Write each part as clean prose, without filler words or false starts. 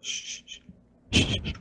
Shh. Shh.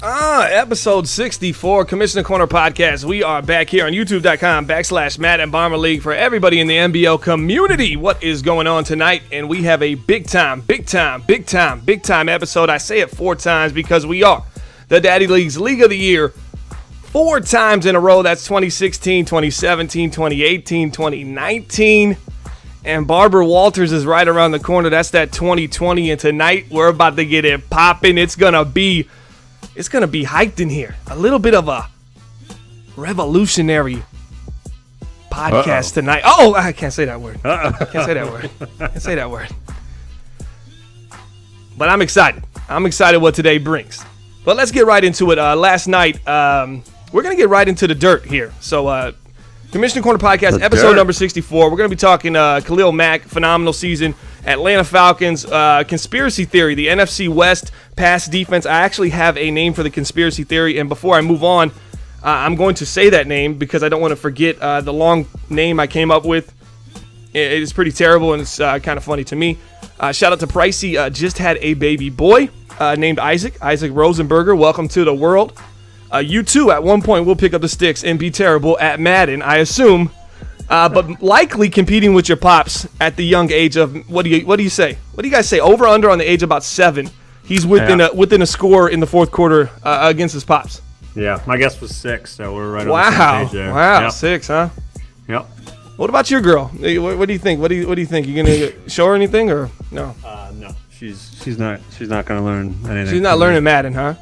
Episode 64, Commissioner Corner Podcast. We are back here on youtube.com/Madden Bomber League for everybody in the NBL community. What is going on tonight? And we have a big time episode. I say it 4 times because we are the Daddy League's League of the Year 4 times in a row. That's 2016, 2017, 2018, 2019. And Barbara Walters is right around the corner. That's that 2020. And tonight we're about to get it popping. It's gonna be hyped in here. A little bit of a revolutionary podcast tonight. Oh, I can't say that word. Can't say that word. But I'm excited. I'm excited what today brings. But let's get right into it. Last night, we're going to get right into the dirt here. So, Commissioner Corner Podcast, episode number 64. We're going to be talking Khalil Mack, phenomenal season. Atlanta Falcons, conspiracy theory, the NFC West pass defense. I actually have a name for the conspiracy theory, and before I move on, I'm going to say that name because I don't want to forget the long name I came up with. It is pretty terrible, and it's kind of funny to me. Shout out to Pricey, just had a baby boy named Isaac Rosenberger. Welcome to the world. You too, at one point, will pick up the sticks and be terrible at Madden, I assume. But likely competing with your pops at the young age of what do you say? What do you guys say? Over under on the age of about 7. He's within a score in the fourth quarter against his pops. Yeah, my guess was 6, so we're right on the same page there. Wow, yep. 6, huh? Yep. What about your girl? What do you think? What do you think? You gonna show her anything or no? No, she's not gonna learn anything. She's not learning Madden, huh?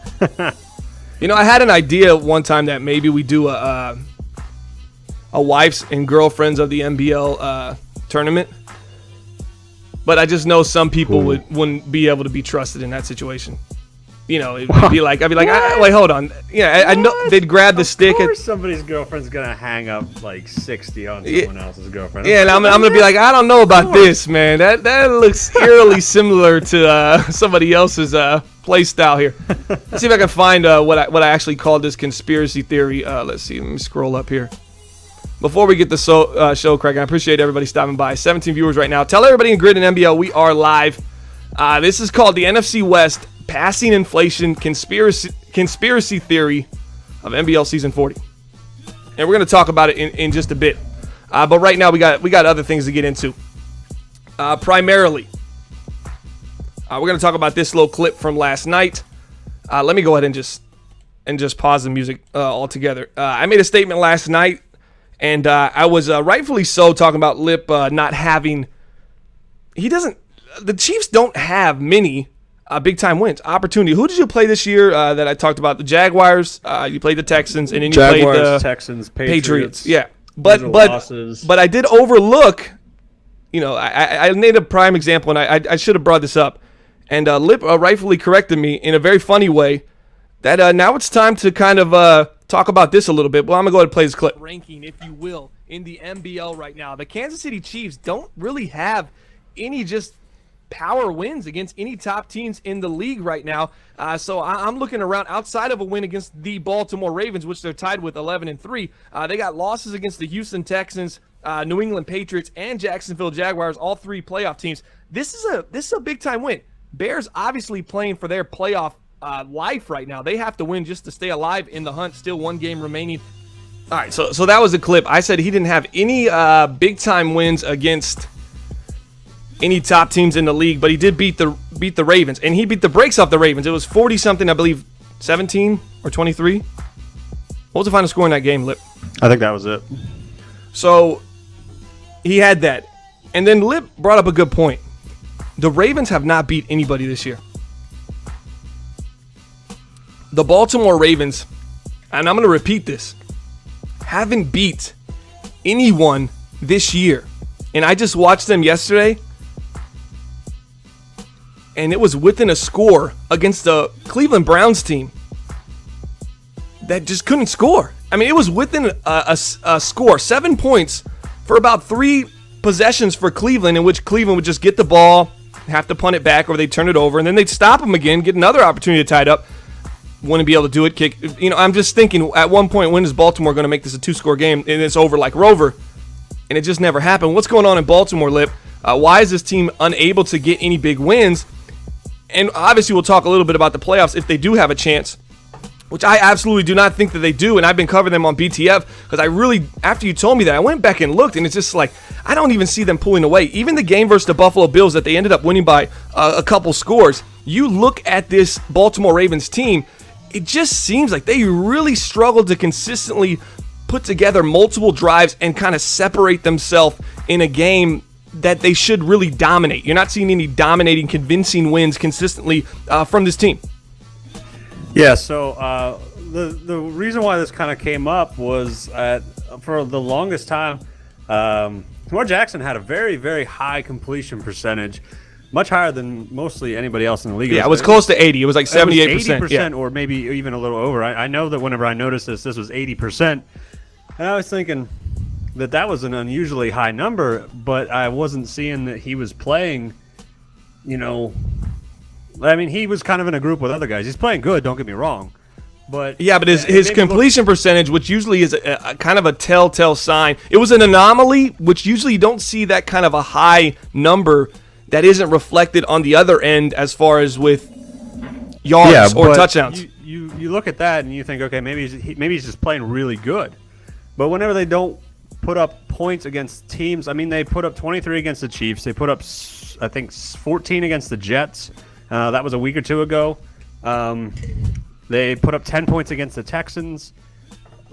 You know, I had an idea one time that maybe we do a wives and girlfriends of the NBL tournament, but I just know some people wouldn't be able to be trusted in that situation. You know, I'd be like, wait, hold on. Yeah, I know they'd grab the stick. Of course, somebody's girlfriend's gonna hang up like 60 on someone else's girlfriend. Yeah, and I'm gonna be like, I don't know about this, man. That looks eerily similar to somebody else's play style here. Let's see if I can find what I actually called this conspiracy theory. Let's see. Let me scroll up here. Before we get the show cracking, I appreciate everybody stopping by. 17 viewers right now. Tell everybody in Grid and NBL we are live. This is called the NFC West Passing Inflation Conspiracy Theory of NBL Season 40. And we're going to talk about it in just a bit. But right now we got other things to get into. Primarily, we're going to talk about this little clip from last night. Let me go ahead and just pause the music altogether. I made a statement last night. And I was rightfully so talking about Lip not having. The Chiefs don't have many big time wins. Opportunity. Who did you play this year that I talked about? The Jaguars. You played the Texans, and then you played the Texans, Patriots. Yeah, but I did overlook. You know, I made a prime example, and I should have brought this up. And Lip rightfully corrected me in a very funny way that now it's time to kind of talk about this a little bit. Well, I'm going to go ahead and play this clip. Ranking, if you will, in the NBL right now. The Kansas City Chiefs don't really have any just power wins against any top teams in the league right now. So I'm looking around outside of a win against the Baltimore Ravens, which they're tied with 11-3. They got losses against the Houston Texans, New England Patriots, and Jacksonville Jaguars, all 3 playoff teams. This is a big-time win. Bears obviously playing for their playoff life right now. They have to win just to stay alive in the hunt. Still 1 game remaining. All right, so that was a clip. I said he didn't have any big-time wins against any top teams in the league, but he did beat the Ravens, and he beat the brakes off the Ravens. It was 40-something, I believe, 17 or 23. What was the final score in that game, Lip? I think that was it. So he had that. And then Lip brought up a good point. The Ravens have not beat anybody this year. The Baltimore Ravens, and I'm going to repeat this, haven't beat anyone this year. And I just watched them yesterday, and it was within a score against the Cleveland Browns team that just couldn't score. I mean, it was within a score, 7 points for about 3 possessions for Cleveland, in which Cleveland would just get the ball, have to punt it back, or they'd turn it over, and then they'd stop them again, get another opportunity to tie it up. Wouldn't be able to do it, kick. You know, I'm just thinking, at one point, when is Baltimore going to make this a 2-score game, and it's over like Rover? And it just never happened. What's going on in Baltimore, Lip? Why is this team unable to get any big wins? And obviously, we'll talk a little bit about the playoffs if they do have a chance. which I absolutely do not think that they do, and I've been covering them on BTF because I really, after you told me that, I went back and looked, and it's just like, I don't even see them pulling away. Even the game versus the Buffalo Bills that they ended up winning by a couple scores, you look at this Baltimore Ravens team, it just seems like they really struggled to consistently put together multiple drives and kind of separate themselves in a game that they should really dominate. You're not seeing any dominating, convincing wins consistently from this team. Yeah, so the reason why this kind of came up was for the longest time, Lamar Jackson had a very, very high completion percentage, much higher than mostly anybody else in the league. Yeah, it was close to 80. It was like 78%. 80%, or maybe even a little over. I know that whenever I noticed this was 80%. And I was thinking that was an unusually high number, but I wasn't seeing that he was playing, I mean, he was kind of in a group with other guys. He's playing good, don't get me wrong. But yeah, but his completion percentage, which usually is a kind of a telltale sign, it was an anomaly, which usually you don't see that kind of a high number that isn't reflected on the other end as far as with yards or touchdowns. You look at that and you think, okay, maybe he's just playing really good. But whenever they don't put up points against teams, I mean, they put up 23 against the Chiefs. They put up, I think, 14 against the Jets. That was a week or two ago. They put up 10 points against the Texans.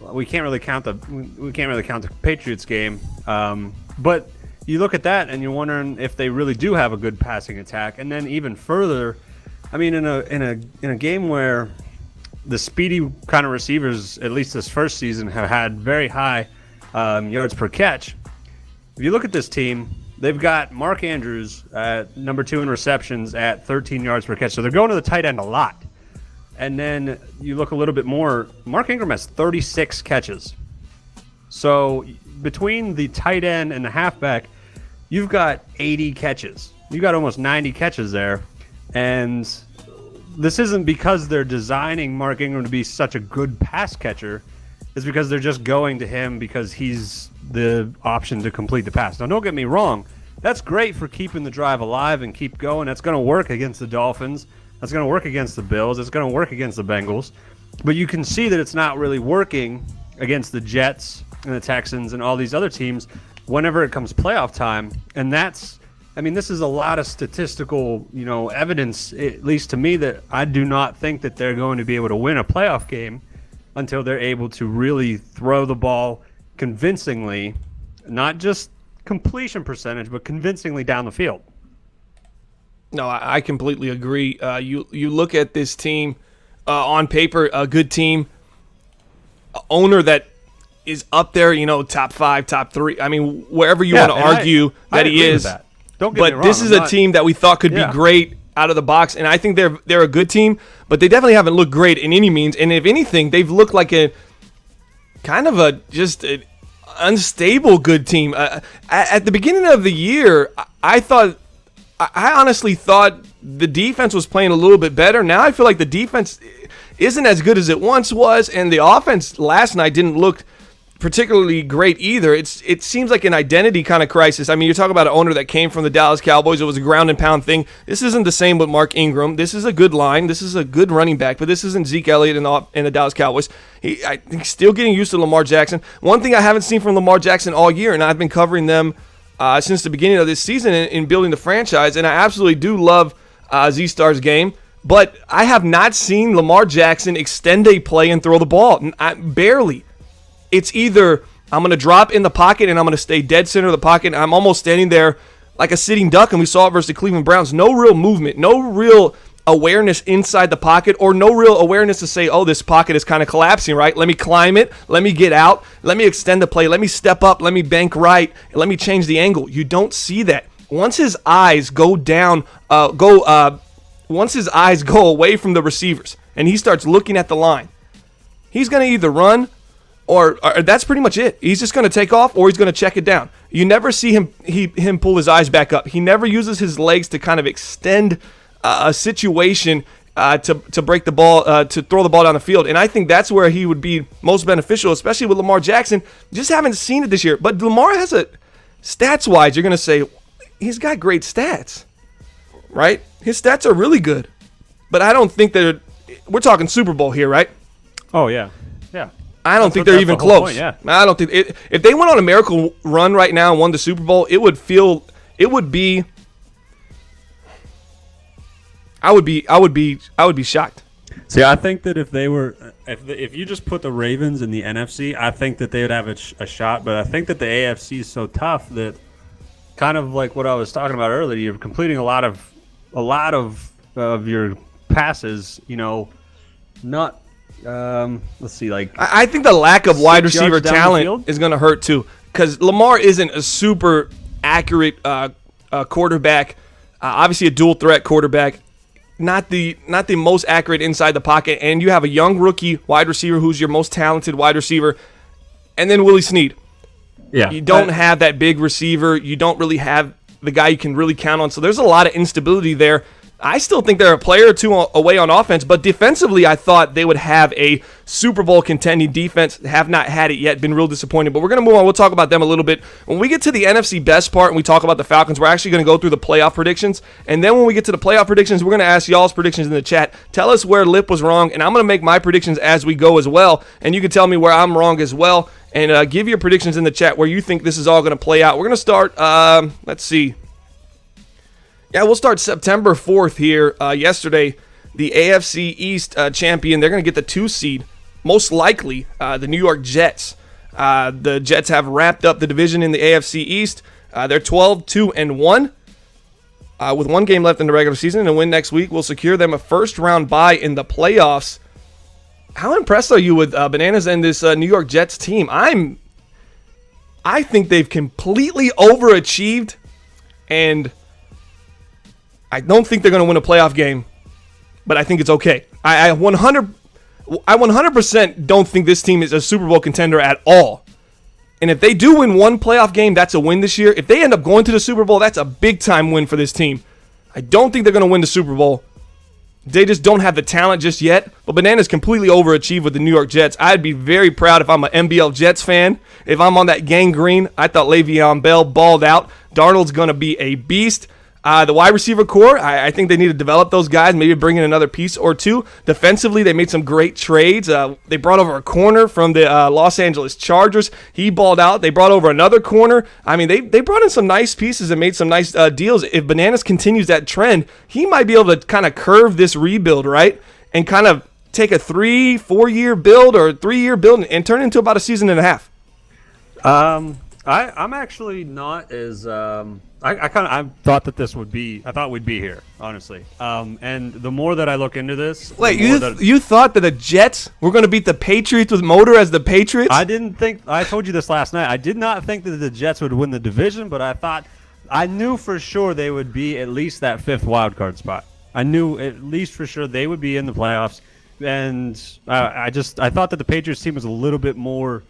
We can't really count the Patriots game. But you look at that and you're wondering if they really do have a good passing attack. And then even further, I mean, in a game where the speedy kind of receivers, at least this first season, have had very high yards per catch. If you look at this team, they've got Mark Andrews at number 2 in receptions at 13 yards per catch. So they're going to the tight end a lot. And then you look a little bit more, Mark Ingram has 36 catches. So between the tight end and the halfback, you've got 80 catches. You've got almost 90 catches there. And this isn't because they're designing Mark Ingram to be such a good pass catcher. It's because they're just going to him because he's the option to complete the pass. Now, don't get me wrong. That's great for keeping the drive alive and keep going. That's going to work against the Dolphins. That's going to work against the Bills. It's going to work against the Bengals. But you can see that it's not really working against the Jets and the Texans and all these other teams whenever it comes playoff time. And this is a lot of statistical, evidence, at least to me, that I do not think that they're going to be able to win a playoff game until they're able to really throw the ball convincingly, not just completion percentage, but convincingly down the field. No, I completely agree. You look at this team, on paper, a good team, owner that is up there, top 5, top 3. I mean, wherever you want to argue that he is. Don't get me wrong. But this is a team that we thought could be great out of the box, and I think they're a good team, but they definitely haven't looked great in any means. And if anything, they've looked like a kind of an unstable good team. At the beginning of the year, I honestly thought the defense was playing a little bit better. Now I feel like the defense isn't as good as it once was, and the offense last night didn't look particularly great either. It seems like an identity kind of crisis. I mean, you're talking about an owner that came from the Dallas Cowboys. It was a ground and pound thing. This isn't the same with Mark Ingram. This is a good line. This is a good running back, but this isn't Zeke Elliott in the Dallas Cowboys. I think still getting used to Lamar Jackson. One thing I haven't seen from Lamar Jackson all year, and I've been covering them since the beginning of this season in building the franchise, and I absolutely do love Z-Star's game, but I have not seen Lamar Jackson extend a play and throw the ball. Barely. It's either I'm going to drop in the pocket and I'm going to stay dead center of the pocket. I'm almost standing there like a sitting duck, and we saw it versus the Cleveland Browns. No real movement, no real awareness inside the pocket, or no real awareness to say, oh, this pocket is kind of collapsing, right? Let me climb it. Let me get out. Let me extend the play. Let me step up. Let me bank right. Let me change the angle. You don't see that. Once his eyes go down, once his eyes go away from the receivers and he starts looking at the line, he's going to either run or that's pretty much it. He's just going to take off, or he's going to check it down. You never see him pull his eyes back up. He never uses his legs to kind of extend a situation to break the ball, to throw the ball down the field. And I think that's where he would be most beneficial, especially with Lamar Jackson. Just haven't seen it this year. But Lamar has stats-wise, you're going to say, he's got great stats, right? His stats are really good. But I don't think we're talking Super Bowl here, right? Oh yeah, yeah. I don't think they're even close. Point, yeah. I don't think if they went on a miracle run right now and won the Super Bowl, I would be shocked. See, I think that if you just put the Ravens in the NFC, I think that they would have a shot. But I think that the AFC is so tough that, kind of like what I was talking about earlier, you're completing a lot of your passes. You know, not. Let's see. Like I think the lack of wide receiver talent is going to hurt too, because Lamar isn't a super accurate quarterback. Obviously, a dual threat quarterback. Not the most accurate inside the pocket, and you have a young rookie wide receiver who's your most talented wide receiver, and then Willie Snead. Yeah, you don't have that big receiver. You don't really have the guy you can really count on. So there's a lot of instability there. I still think they're a player or two away on offense, but defensively, I thought they would have a Super Bowl contending defense. Have not had it yet. Been real disappointed, but we're going to move on. We'll talk about them a little bit. When we get to the NFC best part and we talk about the Falcons, we're actually going to go through the playoff predictions. And then when we get to the playoff predictions, we're going to ask y'all's predictions in the chat. Tell us where Lip was wrong, and I'm going to make my predictions as we go as well. And you can tell me where I'm wrong as well. And give your predictions in the chat where you think this is all going to play out. We're going to start, let's see. Yeah, we'll start September 4th here. Yesterday, the AFC East champion, they're going to get the 2 seed, most likely the New York Jets. The Jets have wrapped up the division in the AFC East. They're 12-2-1 with 1 game left in the regular season, and a win next week will secure them a first-round bye in the playoffs. How impressed are you with Bananas and this New York Jets team? I think they've completely overachieved, and I don't think they're going to win a playoff game, but I think it's okay. I 100% don't think this team is a Super Bowl contender at all. And if they do win 1 playoff game, that's a win this year. If they end up going to the Super Bowl, that's a big-time win for this team. I don't think they're going to win the Super Bowl. They just don't have the talent just yet. But Bananas completely overachieved with the New York Jets. I'd be very proud if I'm an NBL Jets fan. If I'm on that gang green, I thought Le'Veon Bell balled out. Darnold's going to be a beast. The wide receiver core, I think they need to develop those guys, maybe bring in another piece or two. Defensively, they made some great trades. They brought over a corner from the Los Angeles Chargers. He balled out. They brought over another corner. I mean, they brought in some nice pieces and made some nice deals. If Bananas continues that trend, he might be able to kind of curve this rebuild, right? And kind of take a 3-4 year build or a 3-year build and turn it into about a season and a half. I'm actually not as I thought that this would be. I thought we'd be here, honestly. And the more that I look into this, wait, you thought that the Jets were going to beat the Patriots with Motor as the Patriots? I didn't think. I told you this last night. I did not think that the Jets would win the division, but I knew for sure they would be at least that 5th wild card spot. I knew at least for sure they would be in the playoffs, and I thought that the Patriots team was a little bit more.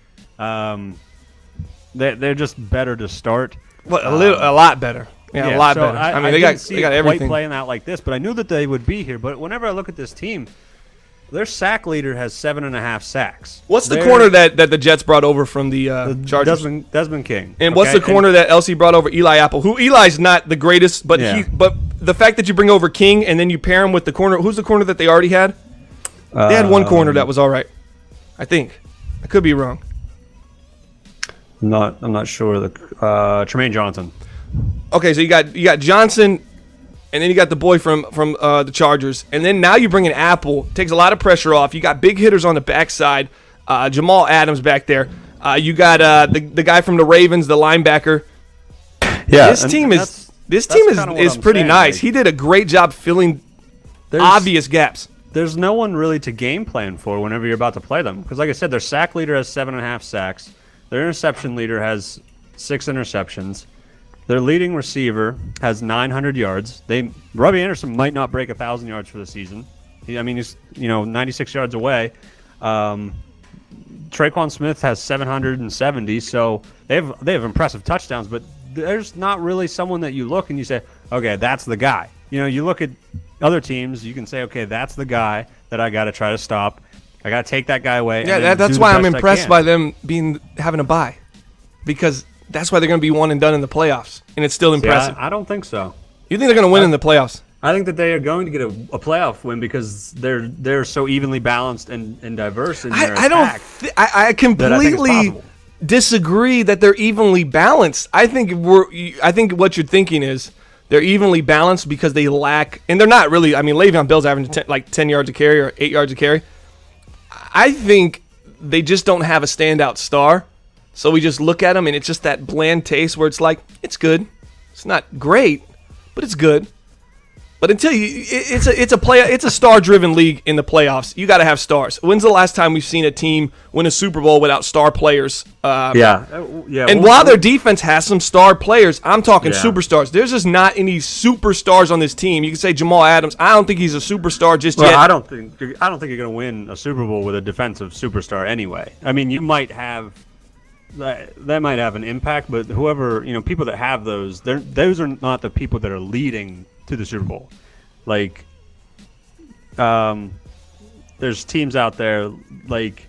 They're just better to start. Well, a lot better. Yeah, a lot better. I mean, they got everything playing out like this, but I knew that they would be here. But whenever I look at this team, their sack leader has 7.5 sacks. What's the corner that the Jets brought over from the Chargers? Desmond King. And what's the corner that LC brought over? Eli Apple. Who Eli's not the greatest, but but the fact that you bring over King and then you pair him with the corner. Who's the corner that they already had? They had one corner that was all right. I think. I could be wrong. I'm not sure. Tremaine Johnson. Okay, so you got Johnson, and then you got the boy from the Chargers, and then now you bring in Apple. Takes a lot of pressure off. You got big hitters on the backside. Jamal Adams back there. You got the guy from the Ravens, the linebacker. Yeah, this team is pretty nice. Like, he did a great job filling obvious gaps. There's no one really to game plan for whenever you're about to play them, because like I said, their sack leader has 7.5 sacks. Their interception leader has 6 interceptions. Their leading receiver has 900 yards. Robbie Anderson might not break 1,000 yards for the season. He's 96 yards away. Traquan Smith has 770. So they have impressive touchdowns, but there's not really someone that you look and you say, okay, that's the guy. You look at other teams, you can say, okay, that's the guy that I got to try to stop. I got to take that guy away. Yeah, that's why I'm impressed by them having a bye, because that's why they're going to be one and done in the playoffs, and it's still impressive. I don't think so. You think they're going to win in the playoffs? I think that they are going to get a playoff win because they're so evenly balanced and diverse in their attack. I completely disagree that they're evenly balanced. I think what you're thinking is they're evenly balanced because they lack, and they're not really. I mean, Le'Veon Bell's averaging 10 yards a carry or 8 yards a carry. I think they just don't have a standout star. So we just look at them, and it's just that bland taste where it's like, it's good. It's not great, but it's good. But until it's a star-driven league in the playoffs. You got to have stars. When's the last time we've seen a team win a Super Bowl without star players? And while their defense has some star players, I'm talking superstars. There's just not any superstars on this team. You can say Jamal Adams. I don't think he's a superstar just yet. I don't think you're going to win a Super Bowl with a defensive superstar anyway. I mean, you might have. That might have an impact, but whoever, people that have those are not the people that are leading to the Super Bowl. Like, there's teams out there, like,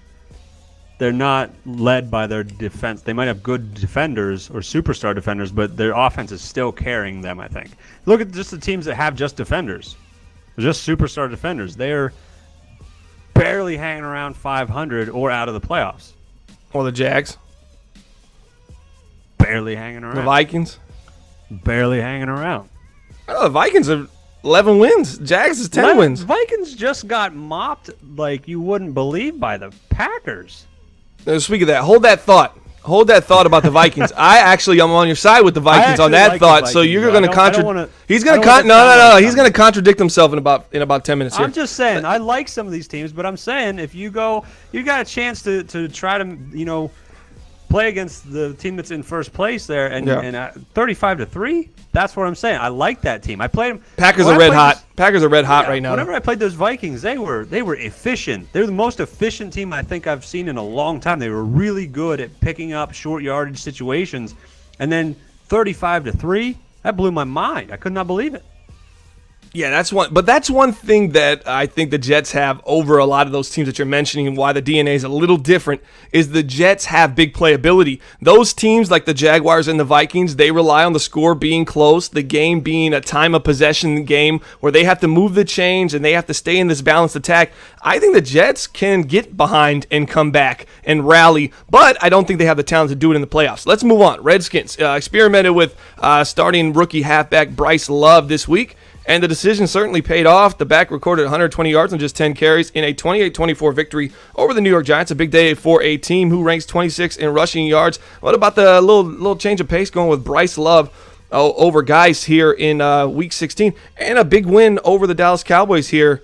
they're not led by their defense. They might have good defenders or superstar defenders, but their offense is still carrying them, I think. Look at just the teams that have just defenders. They're just superstar defenders. They're barely hanging around 500 or out of the playoffs. Or the Jags. Barely hanging around. The Vikings? Barely hanging around. Oh, the Vikings are 11 wins. Jags is 10 wins. Vikings just got mopped like you wouldn't believe by the Packers. Now, speak of that, hold that thought. Hold that thought about the Vikings. I'm on your side with the Vikings on that thought. Vikings, so you're going to contradict. He's going to He's going to contradict himself in about 10 minutes here. I'm just saying I like some of these teams, but I'm saying if you got a chance to try to play against the team that's in first place there, and 35-3. That's what I'm saying. I like that team. I played them. Packers are red hot. Packers are red hot right now. Whenever I played those Vikings, they were efficient. They're the most efficient team I think I've seen in a long time. They were really good at picking up short yardage situations, and then 35-3. That blew my mind. I could not believe it. Yeah, that's one thing that I think the Jets have over a lot of those teams that you're mentioning, and why the DNA is a little different, is the Jets have big playability. Those teams like the Jaguars and the Vikings, they rely on the score being close, the game being a time of possession game where they have to move the chains and they have to stay in this balanced attack. I think the Jets can get behind and come back and rally, but I don't think they have the talent to do it in the playoffs. Let's move on. Redskins experimented with starting rookie halfback Bryce Love this week, and the decision certainly paid off. The back recorded 120 yards on just 10 carries in a 28-24 victory over the New York Giants. A big day for a team who ranks 26 in rushing yards. What about the little change of pace going with Bryce Love over guys here in Week 16? And a big win over the Dallas Cowboys here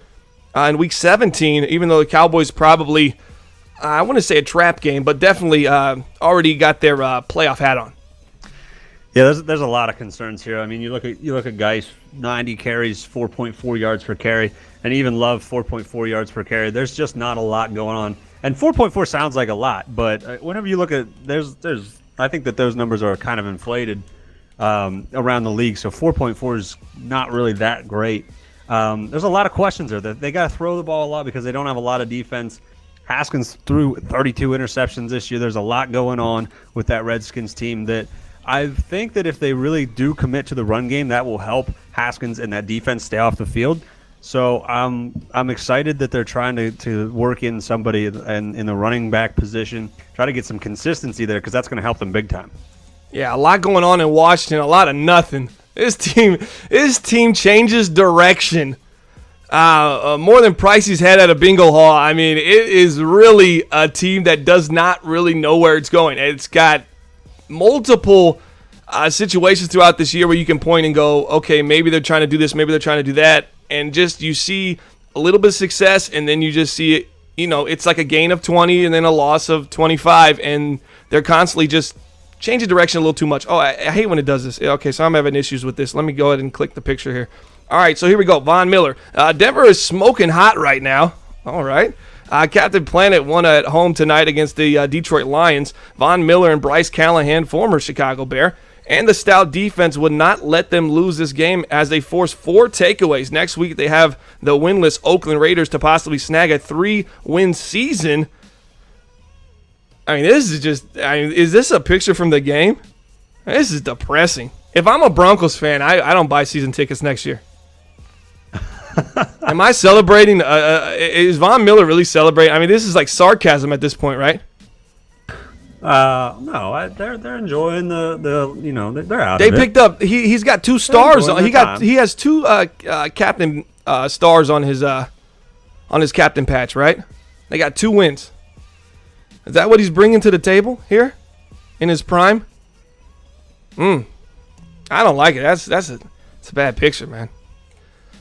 in Week 17, even though the Cowboys probably, I want to say a trap game, but definitely already got their playoff hat on. Yeah, there's a lot of concerns here. I mean, you look at guys, 90 carries, 4.4 yards per carry, and even Love 4.4 yards per carry. There's just not a lot going on. And 4.4 sounds like a lot, but whenever you look at I think that those numbers are kind of inflated around the league. So 4.4 is not really that great. There's a lot of questions there. They got to throw the ball a lot because they don't have a lot of defense. Haskins threw 32 interceptions this year. There's a lot going on with that Redskins team that I think that if they really do commit to the run game, that will help Haskins and that defense stay off the field. So I'm excited that they're trying to work in somebody in the running back position, try to get some consistency there because that's going to help them big time. Yeah, a lot going on in Washington, a lot of nothing. This team changes direction more than Pricey's head at a bingo hall. I mean, it is really a team that does not really know where it's going. It's got multiple situations throughout this year where you can point and go, okay, maybe they're trying to do this, maybe they're trying to do that, and just you see a little bit of success, and then you just see it, it's like a gain of 20 and then a loss of 25, and they're constantly just changing direction a little too much. Oh, I hate when it does this. Okay, so I'm having issues with this. Let me go ahead and click the picture here. All right, so here we go. Von Miller. Denver is smoking hot right now. All right. Captain Planet won at home tonight against the Detroit Lions. Von Miller and Bryce Callahan, former Chicago Bear, and the stout defense would not let them lose this game as they forced 4 takeaways. Next week they have the winless Oakland Raiders to possibly snag a 3-win season. I mean, this is just, is this a picture from the game? This is depressing. If I'm a Broncos fan, I don't buy season tickets next year. Am I celebrating? Is Von Miller really celebrating? I mean, this is like sarcasm at this point, right? No, they're enjoying they're out. They of picked it. up. He's got 2 stars. Enjoying He has 2 captain stars on his captain patch, right? They got 2 wins. Is that what he's bringing to the table here in his prime? I don't like it. That's a bad picture, man.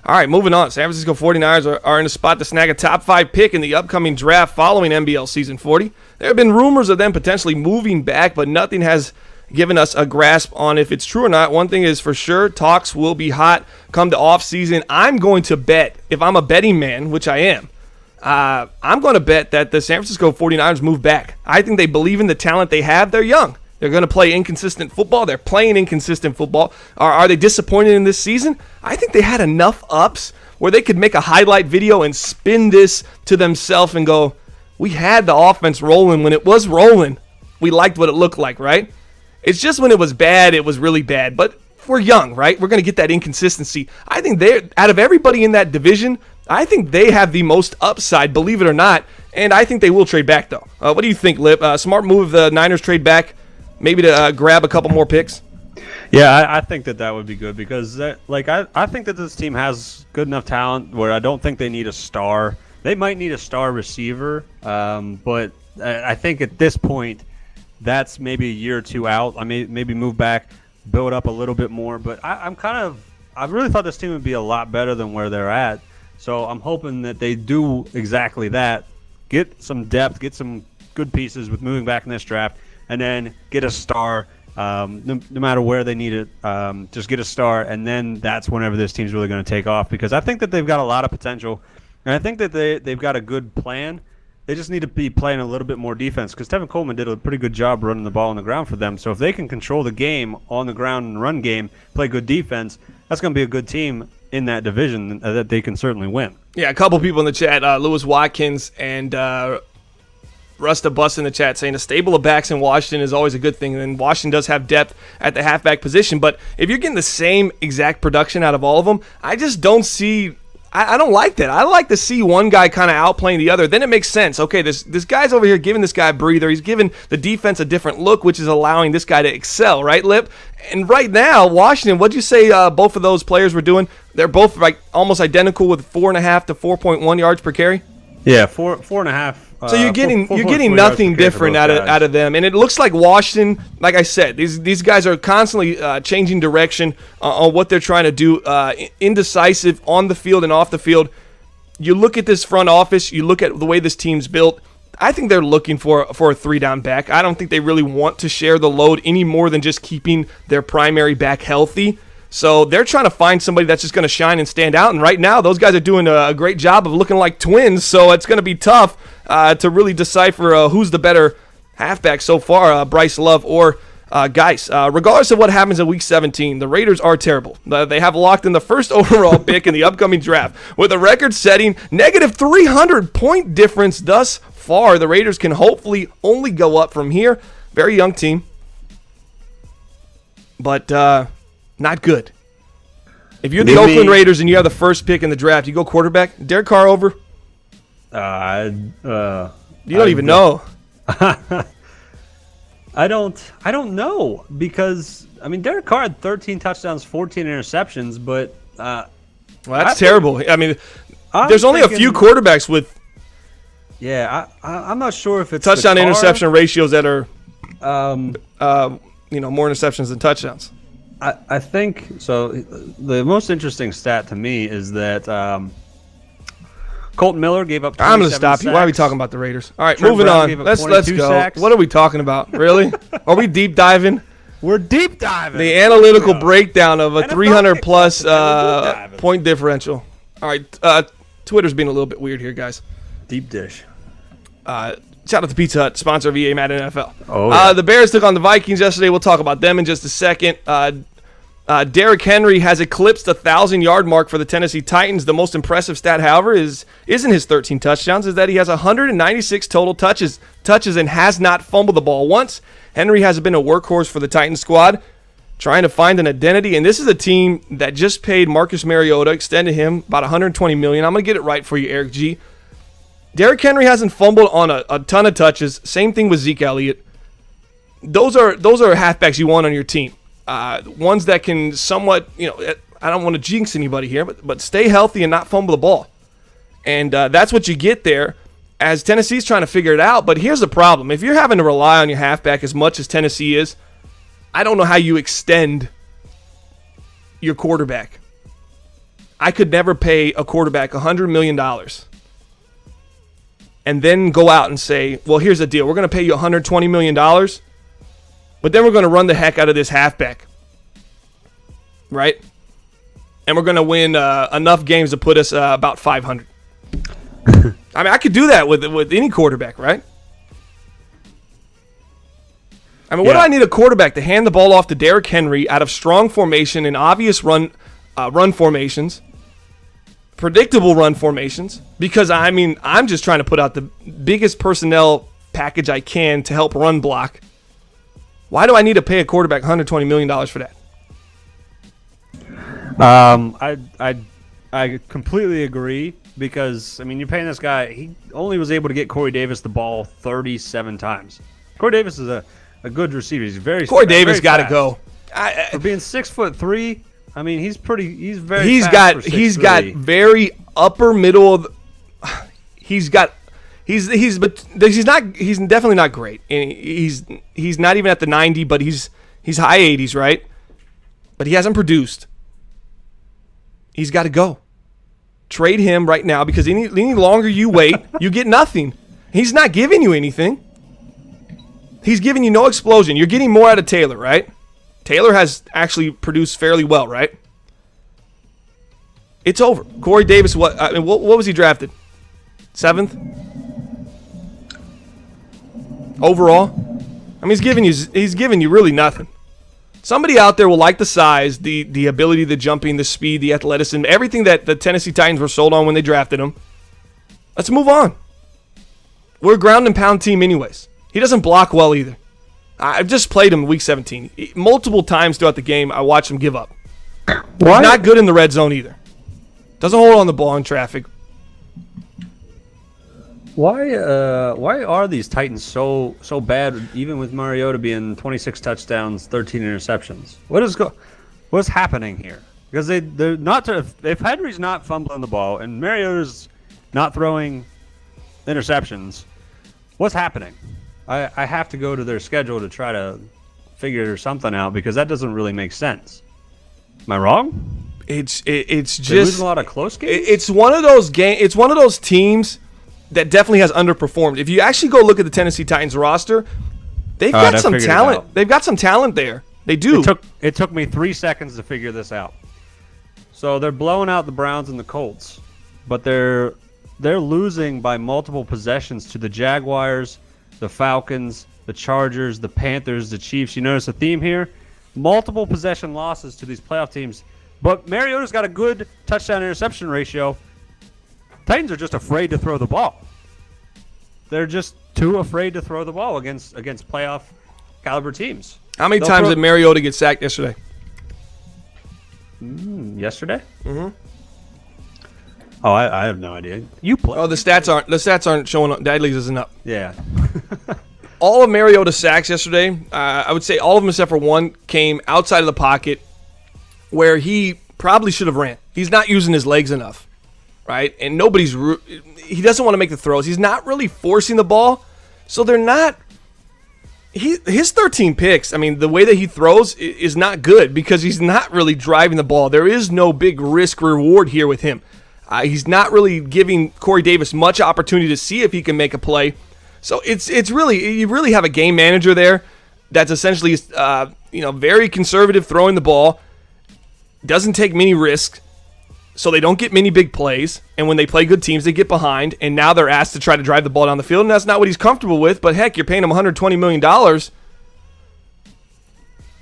All right, moving on. San Francisco 49ers are in a spot to snag a top 5 pick in the upcoming draft following NBL Season 40. There have been rumors of them potentially moving back, but nothing has given us a grasp on if it's true or not. One thing is for sure, talks will be hot come the offseason. I'm going to bet, if I'm a betting man, which I am, I'm going to bet that the San Francisco 49ers move back. I think they believe in the talent they have. They're young. They're going to play inconsistent football. They're playing inconsistent football. Are they disappointed in this season? I think they had enough ups where they could make a highlight video and spin this to themselves and go, we had the offense rolling. When it was rolling, we liked what it looked like, right? It's just when it was bad, it was really bad. But we're young, right? We're going to get that inconsistency. I think they're, out of everybody in that division, I think they have the most upside, believe it or not. And I think they will trade back, though. What do you think, Lip? Smart move, the Niners trade back? Maybe to grab a couple more picks? Yeah, I think that would be good because, I think that this team has good enough talent where I don't think they need a star. They might need a star receiver, but I think at this point, that's maybe a year or 2 out. I may maybe move back, build up a little bit more. But I really thought this team would be a lot better than where they're at. So I'm hoping that they do exactly that. Get some depth, get some good pieces with moving back in this draft, and then get a star, no matter where they need it. Just get a star, and then that's whenever this team's really going to take off. Because I think that they've got a lot of potential, and I think that they've got a good plan. They just need to be playing a little bit more defense because Tevin Coleman did a pretty good job running the ball on the ground for them. So if they can control the game on the ground and run game, play good defense, that's going to be a good team in that division that they can certainly win. Yeah, a couple people in the chat, Lewis Watkins and Rusta Bus in the chat saying a stable of backs in Washington is always a good thing. And Washington does have depth at the halfback position. But if you're getting the same exact production out of all of them, I just don't see – I don't like that. I like to see one guy kind of outplaying the other. Then it makes sense. Okay, this guy's over here giving this guy a breather. He's giving the defense a different look, which is allowing this guy to excel, right, Lip? And right now, Washington, what'd you say both of those players were doing? They're both like almost identical with 4.5 to 4.1 yards per carry? Yeah, 4.5. So you're getting nothing different out of them, and it looks like Washington. Like I said, these guys are constantly changing direction on what they're trying to do, indecisive on the field and off the field. You look at this front office, you look at the way this team's built. I think they're looking for a 3-down back. I don't think they really want to share the load any more than just keeping their primary back healthy. So they're trying to find somebody that's just going to shine and stand out. And right now, those guys are doing a great job of looking like twins. So it's going to be tough to really decipher who's the better halfback so far, Bryce Love or Geis. Regardless of what happens in Week 17, the Raiders are terrible. They have locked in the first overall pick in the upcoming draft. With a record-setting negative 300-point difference thus far, the Raiders can hopefully only go up from here. Very young team. But not good. If you're the Oakland Raiders and you have the first pick in the draft, you go quarterback. Derek Carr over? You don't even know. I don't know because Derek Carr had 13 touchdowns, 14 interceptions, but well, that's terrible. There's only a few quarterbacks with I'm not sure if it's touchdown interception ratios that are more interceptions than touchdowns. I think so. The most interesting stat to me is that Colton Miller gave up 27 I'm going to stop sacks. you. Why are we talking about the Raiders? All right, Trent moving Brown on. gave up Let's 22 go. sacks. What are we talking about? Really? Are we deep diving? We're deep diving. The analytical breakdown of a NFL 300-plus point differential. All right, Twitter's being a little bit weird here, guys. Deep dish. Shout out to Pizza Hut, sponsor of EA Madden NFL. Oh, yeah. The Bears took on the Vikings yesterday. We'll talk about them in just a second. Derrick Henry has eclipsed the 1,000-yard mark for the Tennessee Titans. The most impressive stat, however, isn't his 13 touchdowns, is that he has 196 total touches and has not fumbled the ball once. Henry has been a workhorse for the Titans squad. trying to find an identity. And this is a team that just paid Marcus Mariota, extended him about $120 million. I'm going to get it right for you, Eric G. Derrick Henry hasn't fumbled on a ton of touches. Same thing with Zeke Elliott. Those are halfbacks you want on your team. Ones that can somewhat, I don't want to jinx anybody here, but stay healthy and not fumble the ball. And that's what you get there as Tennessee's trying to figure it out. But here's the problem. If you're having to rely on your halfback as much as Tennessee is, I don't know how you extend your quarterback. I could never pay a quarterback $100 million and then go out and say, well, here's the deal. We're going to pay you $120 million, but then we're going to run the heck out of this halfback. Right? And we're going to win enough games to put us about 500. I mean, I could do that with any quarterback, right? I mean, what do I need a quarterback to hand the ball off to Derrick Henry out of strong formation and obvious run formations, predictable run formations? Because, I mean, I'm just trying to put out the biggest personnel package I can to help run block. Why do I need to pay a quarterback $120 million for that? I completely agree because, I mean, you're paying this guy. He only was able to get Corey Davis the ball 37 times. Corey Davis is a good receiver. He's very Corey Davis got to go. For being 6'3", I mean, he's very. He's fast got for 6'3". he's got very upper middle of. He's definitely not great. And he's not even at the 90, but he's high 80s, right? But he hasn't produced. He's got to go. Trade him right now because any longer you wait, you get nothing. He's not giving you anything. He's giving you no explosion. You're getting more out of Taylor, right? Taylor has actually produced fairly well, right? It's over. Corey Davis, what was he drafted? 7th? Overall? I mean, he's giving you really nothing. Somebody out there will like the size, the ability, the jumping, the speed, the athleticism, everything that the Tennessee Titans were sold on when they drafted him. Let's move on. We're a ground and pound team anyways. He doesn't block well either. I've just played him in Week 17. Multiple times throughout the game, I watched him give up. He's not good in the red zone either. Doesn't hold on the ball in traffic. Why are these Titans so bad, even with Mariota being 26 touchdowns, 13 interceptions? What's happening here? Because they're not if Henry's not fumbling the ball and Mariota's not throwing interceptions, what's happening? I have to go to their schedule to try to figure something out because that doesn't really make sense. Am I wrong? It's They're just losing a lot of close games. It's one of those It's one of those teams that definitely has underperformed. If you actually go look at the Tennessee Titans roster, they've got some talent. They've got some talent there. They do. It took me 3 seconds to figure this out. So they're blowing out the Browns and the Colts, but they're losing by multiple possessions to the Jaguars, the Falcons, the Chargers, the Panthers, the Chiefs. You notice a theme here? Multiple possession losses to these playoff teams. But Mariota's got a good touchdown-interception ratio. Titans are just afraid to throw the ball. They're just too afraid to throw the ball against playoff caliber teams. How many times did Mariota get sacked yesterday? Yesterday? Mm-hmm. Oh, I have no idea. You play. Oh, the stats aren't showing up. Dadley's isn't up. Yeah. All of Mariota's sacks yesterday, I would say all of them except for one, came outside of the pocket where he probably should have ran. He's not using his legs enough, right? And he doesn't want to make the throws. He's not really forcing the ball, so they're not. His 13 picks, I mean, the way that he throws is not good because he's not really driving the ball. There is no big risk reward here with him. He's not really giving Corey Davis much opportunity to see if he can make a play. So it's really, you really have a game manager there that's essentially very conservative throwing the ball, doesn't take many risks, so they don't get many big plays. And when they play good teams, they get behind, and now they're asked to try to drive the ball down the field, and that's not what he's comfortable with. But heck, you're paying him $120 million.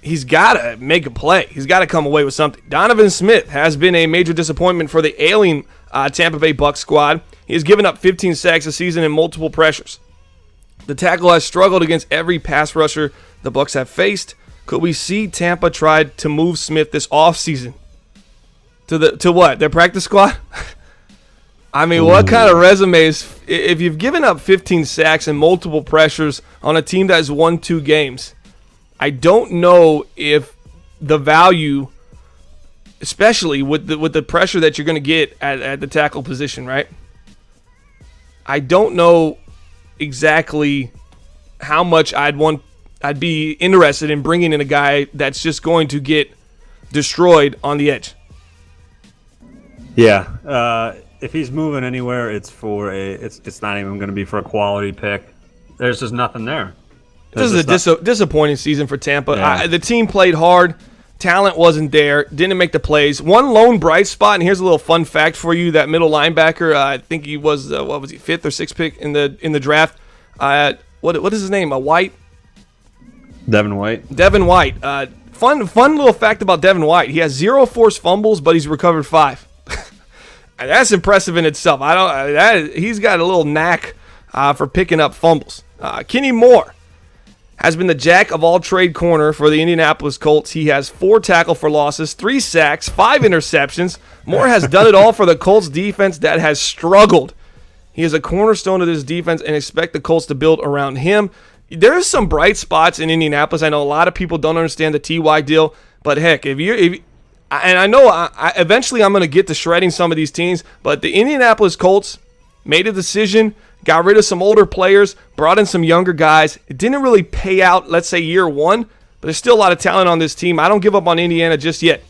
He's got to make a play. He's got to come away with something. Donovan Smith has been a major disappointment for the ailing Tampa Bay Bucs squad. He has given up 15 sacks a season and multiple pressures. The tackle has struggled against every pass rusher the Bucs have faced. Could we see Tampa try to move Smith this offseason? To what? Their practice squad? I mean, what kind of resumes? If you've given up 15 sacks and multiple pressures on a team that has won 2 games, I don't know if the value, especially with the pressure that you're going to get at the tackle position, right? I don't know exactly how much I'd be interested in bringing in a guy that's just going to get destroyed on the edge. Yeah, if he's moving anywhere, it's not even going to be for a quality pick. There's just nothing there. This is a disappointing season for Tampa. Yeah. The team played hard. Talent wasn't there. Didn't make the plays. One lone bright spot, and here's a little fun fact for you: that middle linebacker, I think he was 5th or 6th pick in the draft. What is his name? White. Devin White. Devin White. Fun little fact about Devin White: he has 0 forced fumbles, but he's recovered 5. And that's impressive in itself. He's got a little knack for picking up fumbles. Kenny Moore has been the jack of all trade corner for the Indianapolis Colts. He has 4 tackle for losses, 3 sacks, 5 interceptions. Moore has done it all for the Colts defense that has struggled. He is a cornerstone of this defense and expect the Colts to build around him. There's some bright spots in Indianapolis. I know a lot of people don't understand the T.Y. deal, but heck, and I know eventually I'm going to get to shredding some of these teams, but the Indianapolis Colts made a decision, got rid of some older players, brought in some younger guys. It didn't really pay out, let's say, year 1, but there's still a lot of talent on this team. I don't give up on Indiana just yet.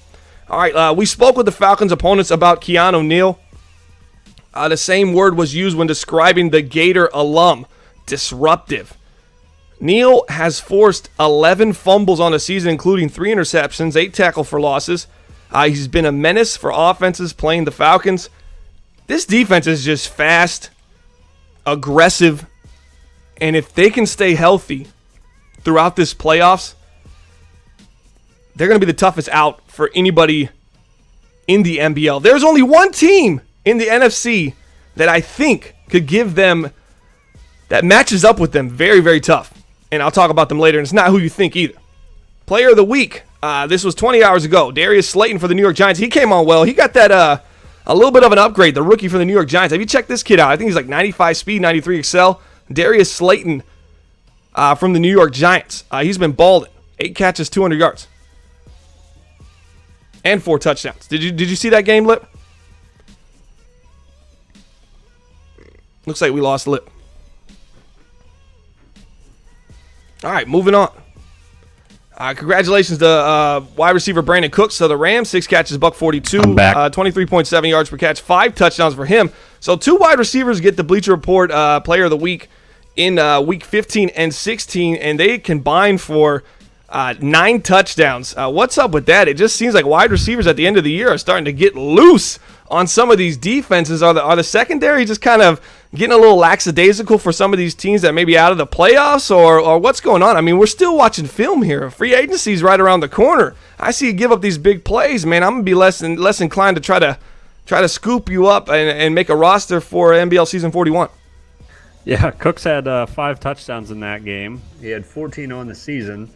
All right, we spoke with the Falcons' opponents about Keanu Neal. The same word was used when describing the Gator alum, disruptive. Neal has forced 11 fumbles on the season, including 3 interceptions, 8 tackle for losses. He's been a menace for offenses playing the Falcons. This defense is just fast, aggressive, and if they can stay healthy throughout this playoffs, they're going to be the toughest out for anybody in the NBL. There's only one team in the NFC that I think could give them, that matches up with them very, very tough. And I'll talk about them later, and it's not who you think either. Player of the week. This was 20 hours ago. Darius Slayton for the New York Giants. He came on well. He got that a little bit of an upgrade, the rookie for the New York Giants. Have you checked this kid out? I think he's like 95 speed, 93 excel. Darius Slayton from the New York Giants. He's been balling. 8 catches, 200 yards. And 4 touchdowns. Did you see that game, Lip? Looks like we lost Lip. All right, moving on. Congratulations to wide receiver Brandon Cooks. So the Rams, 6 catches, $142, 23.7 yards per catch, 5 touchdowns for him. So 2 wide receivers get the Bleacher Report Player of the Week in Week 15 and 16, and they combined for 9 touchdowns. What's up with that? It just seems like wide receivers at the end of the year are starting to get loose on some of these defenses. Are the secondary just kind of getting a little lackadaisical for some of these teams that may be out of the playoffs, or what's going on? I mean, we're still watching film here. Free agency's right around the corner. I see you give up these big plays, man. I'm gonna be less inclined to try to scoop you up and make a roster for NBL season 41. Yeah, Cooks had 5 touchdowns in that game. He had 14 on the season.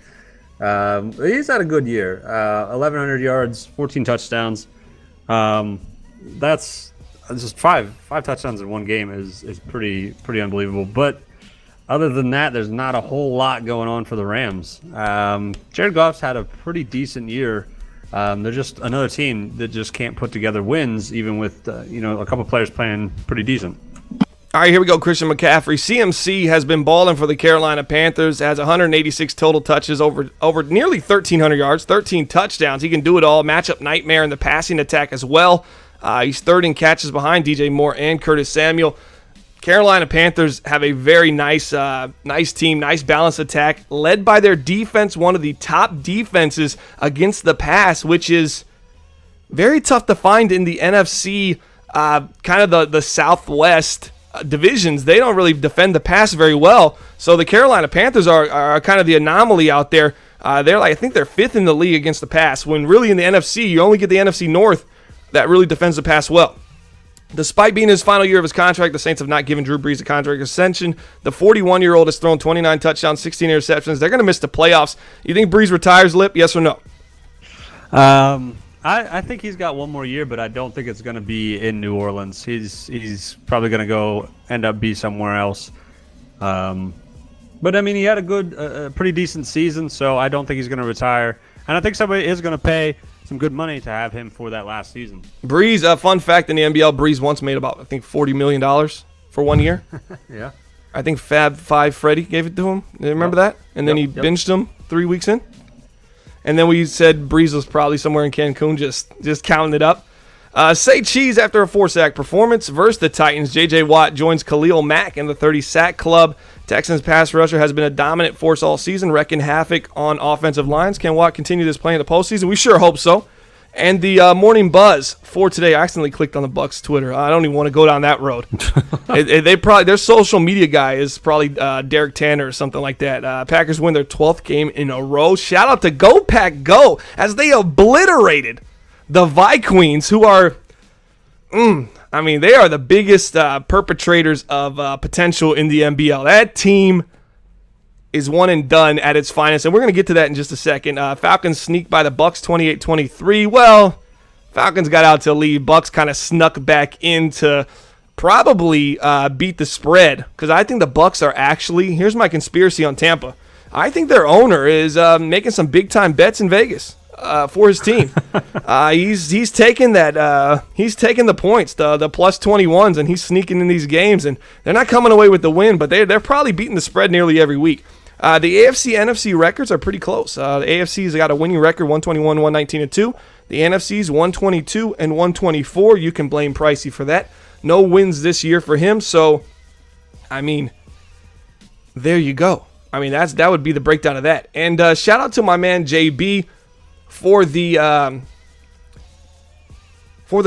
He's had a good year. 1,100 yards, 14 touchdowns. That's just five touchdowns in one game is pretty unbelievable. But other than that, there's not a whole lot going on for the Rams. Jared Goff's had a pretty decent year. They're just another team that just can't put together wins, even with a couple players playing pretty decent. All right, here we go. Christian McCaffrey. CMC has been balling for the Carolina Panthers. Has 186 total touches, over nearly 1,300 yards, 13 touchdowns. He can do it all. Matchup nightmare in the passing attack as well. He's 3rd in catches behind DJ Moore and Curtis Samuel. Carolina Panthers have a very nice team, nice balanced attack, led by their defense, one of the top defenses against the pass, which is very tough to find in the NFC, kind of the Southwest divisions. They don't really defend the pass very well. So the Carolina Panthers are kind of the anomaly out there. I think they're 5th in the league against the pass, when really in the NFC, you only get the NFC North that really defends the pass well. Despite being his final year of his contract, the Saints have not given Drew Brees a contract extension. The 41-year-old has thrown 29 touchdowns, 16 interceptions. They're going to miss the playoffs. You think Brees retires, Lip? Yes or no? I think he's got one more year, but I don't think it's going to be in New Orleans. He's probably going to end up be somewhere else. But I mean, he had a pretty decent season, so I don't think he's going to retire. And I think somebody is going to pay some good money to have him for that last season. Brees, fun fact in the NBL, Brees once made about, I think, $40 million for 1 year. Yeah. I think Fab Five Freddy gave it to him. You remember that? And then he binged him 3 weeks in. And then we said Brees was probably somewhere in Cancun just counting it up. Say cheese after a 4-sack performance versus the Titans. J.J. Watt joins Khalil Mack in the 30-sack club. Texans pass rusher has been a dominant force all season, wrecking havoc on offensive lines. Can Watt continue this play in the postseason? We sure hope so. And the morning buzz for today, I accidentally clicked on the Bucs Twitter. I don't even want to go down that road. Their social media guy is probably Derek Tanner or something like that. Packers win their 12th game in a row. Shout out to Go Pack Go as they obliterated the Vikings, who are, they are the biggest perpetrators of potential in the NBL. That team is one and done at its finest, and we're going to get to that in just a second. Falcons sneak by the Bucs 28-23. Well, Falcons got out to a lead. Bucs kind of snuck back in to probably beat the spread, because I think the Bucs are actually, here's my conspiracy on Tampa, I think their owner is making some big-time bets in Vegas for his team. He's taking that. He's taking the points, the plus 21s, and he's sneaking in these games, and they're not coming away with the win, but they're probably beating the spread nearly every week. The AFC NFC records are pretty close. The AFC's got a winning record, 121, 119, and 2. The NFC's 122 and 124. You can blame Pricey for that. No wins this year for him, so there you go. That would be the breakdown of that. And shout out to my man JB for the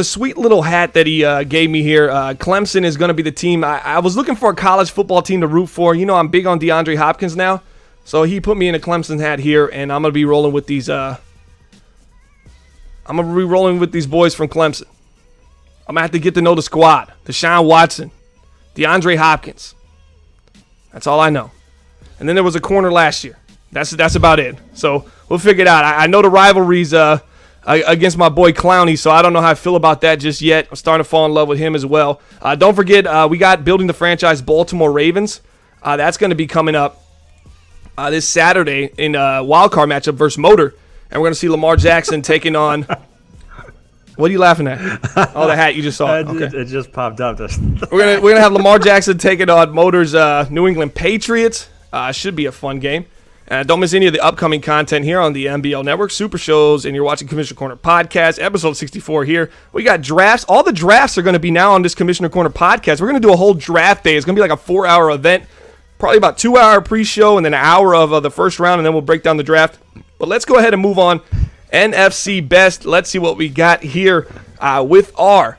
sweet little hat that he gave me here. Clemson is going to be the team. I was looking for a college football team to root for. You know, I'm big on DeAndre Hopkins now. So he put me in a Clemson hat here, and I'm going to be rolling with these boys from Clemson. I'm going to have to get to know the squad. Deshaun Watson, DeAndre Hopkins. That's all I know. And then there was a corner last year. That's about it. So we'll figure it out. I know the rivalries against my boy Clowney, so I don't know how I feel about that just yet. I'm starting to fall in love with him as well. Don't forget, we got Building the Franchise Baltimore Ravens. That's going to be coming up this Saturday in a wildcard matchup versus Motor. And we're going to see Lamar Jackson taking on... What are you laughing at? Oh, the hat you just saw. Okay. It just popped up. We're gonna have Lamar Jackson taking on Motor's New England Patriots. Should be a fun game. Don't miss any of the upcoming content here on the NBL Network, Super Shows, and you're watching Commissioner Corner Podcast, episode 64 here. We got drafts. All the drafts are going to be now on this Commissioner Corner Podcast. We're going to do a whole draft day. It's going to be like a 4-hour event, probably about 2-hour pre-show and then an hour of the first round, and then we'll break down the draft. But let's go ahead and move on. NFC Best. Let's see what we got here with our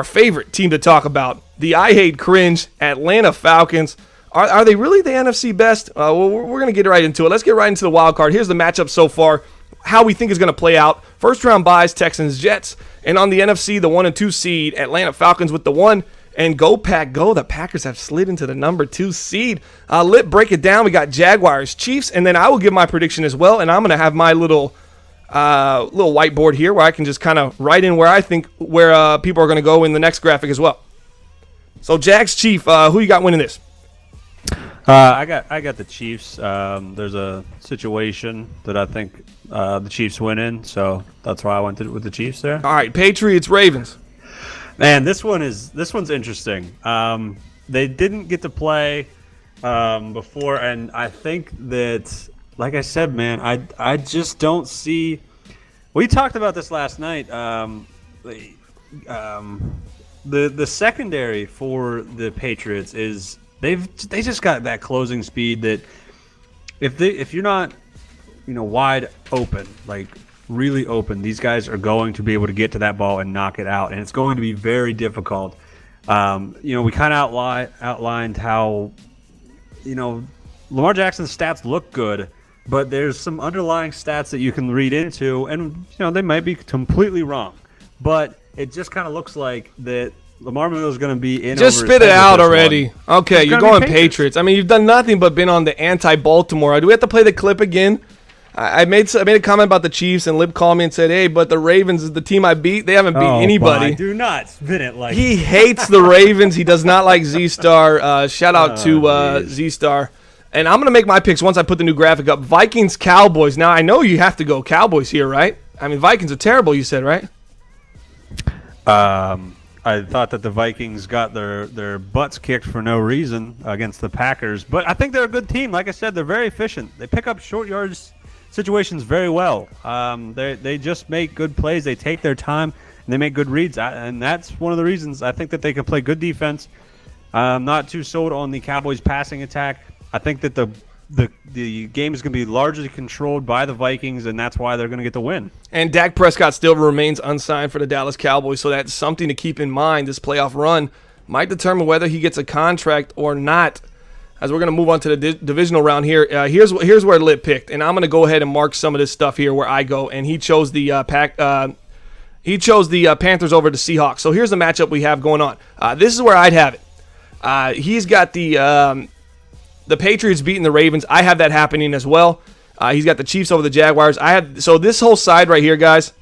favorite team to talk about, the I Hate Cringe Atlanta Falcons. Are they really the NFC Best? Well, we're going to get right into it. Let's get right into the wild card. Here's the matchup so far, how we think is going to play out. First round buys, Texans, Jets. And on the NFC, the 1 and 2 seed, Atlanta Falcons with the 1. And go Pack Go, the Packers have slid into the number 2 seed. Let's break it down. We got Jaguars, Chiefs, and then I will give my prediction as well. And I'm going to have my little whiteboard here where I can just kind of write in where I think where people are going to go in the next graphic as well. So Jags, Chief, who you got winning this? I got the Chiefs. There's a situation that I think the Chiefs win in, so that's why I went with the Chiefs there. All right, Patriots, Ravens. Man, this one's interesting. They didn't get to play before, and I think that, like I said, man, I just don't see. We talked about this last night. The secondary for the Patriots is they just got that closing speed that if you're not wide open, like really open, these guys are going to be able to get to that ball and knock it out, and it's going to be very difficult. We kind of outlined how Lamar Jackson's stats look good, but there's some underlying stats that you can read into, and they might be completely wrong. But it just kind of looks like that Lamar Miller is going to be in. Just over spit his it head out with this already. one. Okay, you're going Patriots. I mean, you've done nothing but been on the anti-Baltimore. Do we have to play the clip again? I made a comment about the Chiefs, and Lib called me and said, "Hey, but the Ravens is the team I beat. They haven't beat anybody." Do not spin it like he hates the Ravens. He does not like Z-Star. Shout out to Z-Star. And I'm going to make my picks once I put the new graphic up. Vikings, Cowboys. Now, I know you have to go Cowboys here, right? I mean, Vikings are terrible, you said, right? I thought that the Vikings got their butts kicked for no reason against the Packers. But I think they're a good team. Like I said, they're very efficient. They pick up short yards situations very well. They just make good plays. They take their time, and they make good reads. And that's one of the reasons I think that they can play good defense. I'm not too sold on the Cowboys' passing attack. I think that the game is going to be largely controlled by the Vikings, and that's why they're going to get the win. And Dak Prescott still remains unsigned for the Dallas Cowboys, so that's something to keep in mind. This playoff run might determine whether he gets a contract or not. As we're going to move on to the divisional round here, here's where Lip picked, and I'm going to go ahead and mark some of this stuff here where I go. And he chose the Panthers over the Seahawks. So here's the matchup we have going on. This is where I'd have it. He's got the Patriots beating the Ravens. I have that happening as well. He's got the Chiefs over the Jaguars. So this whole side right here, guys,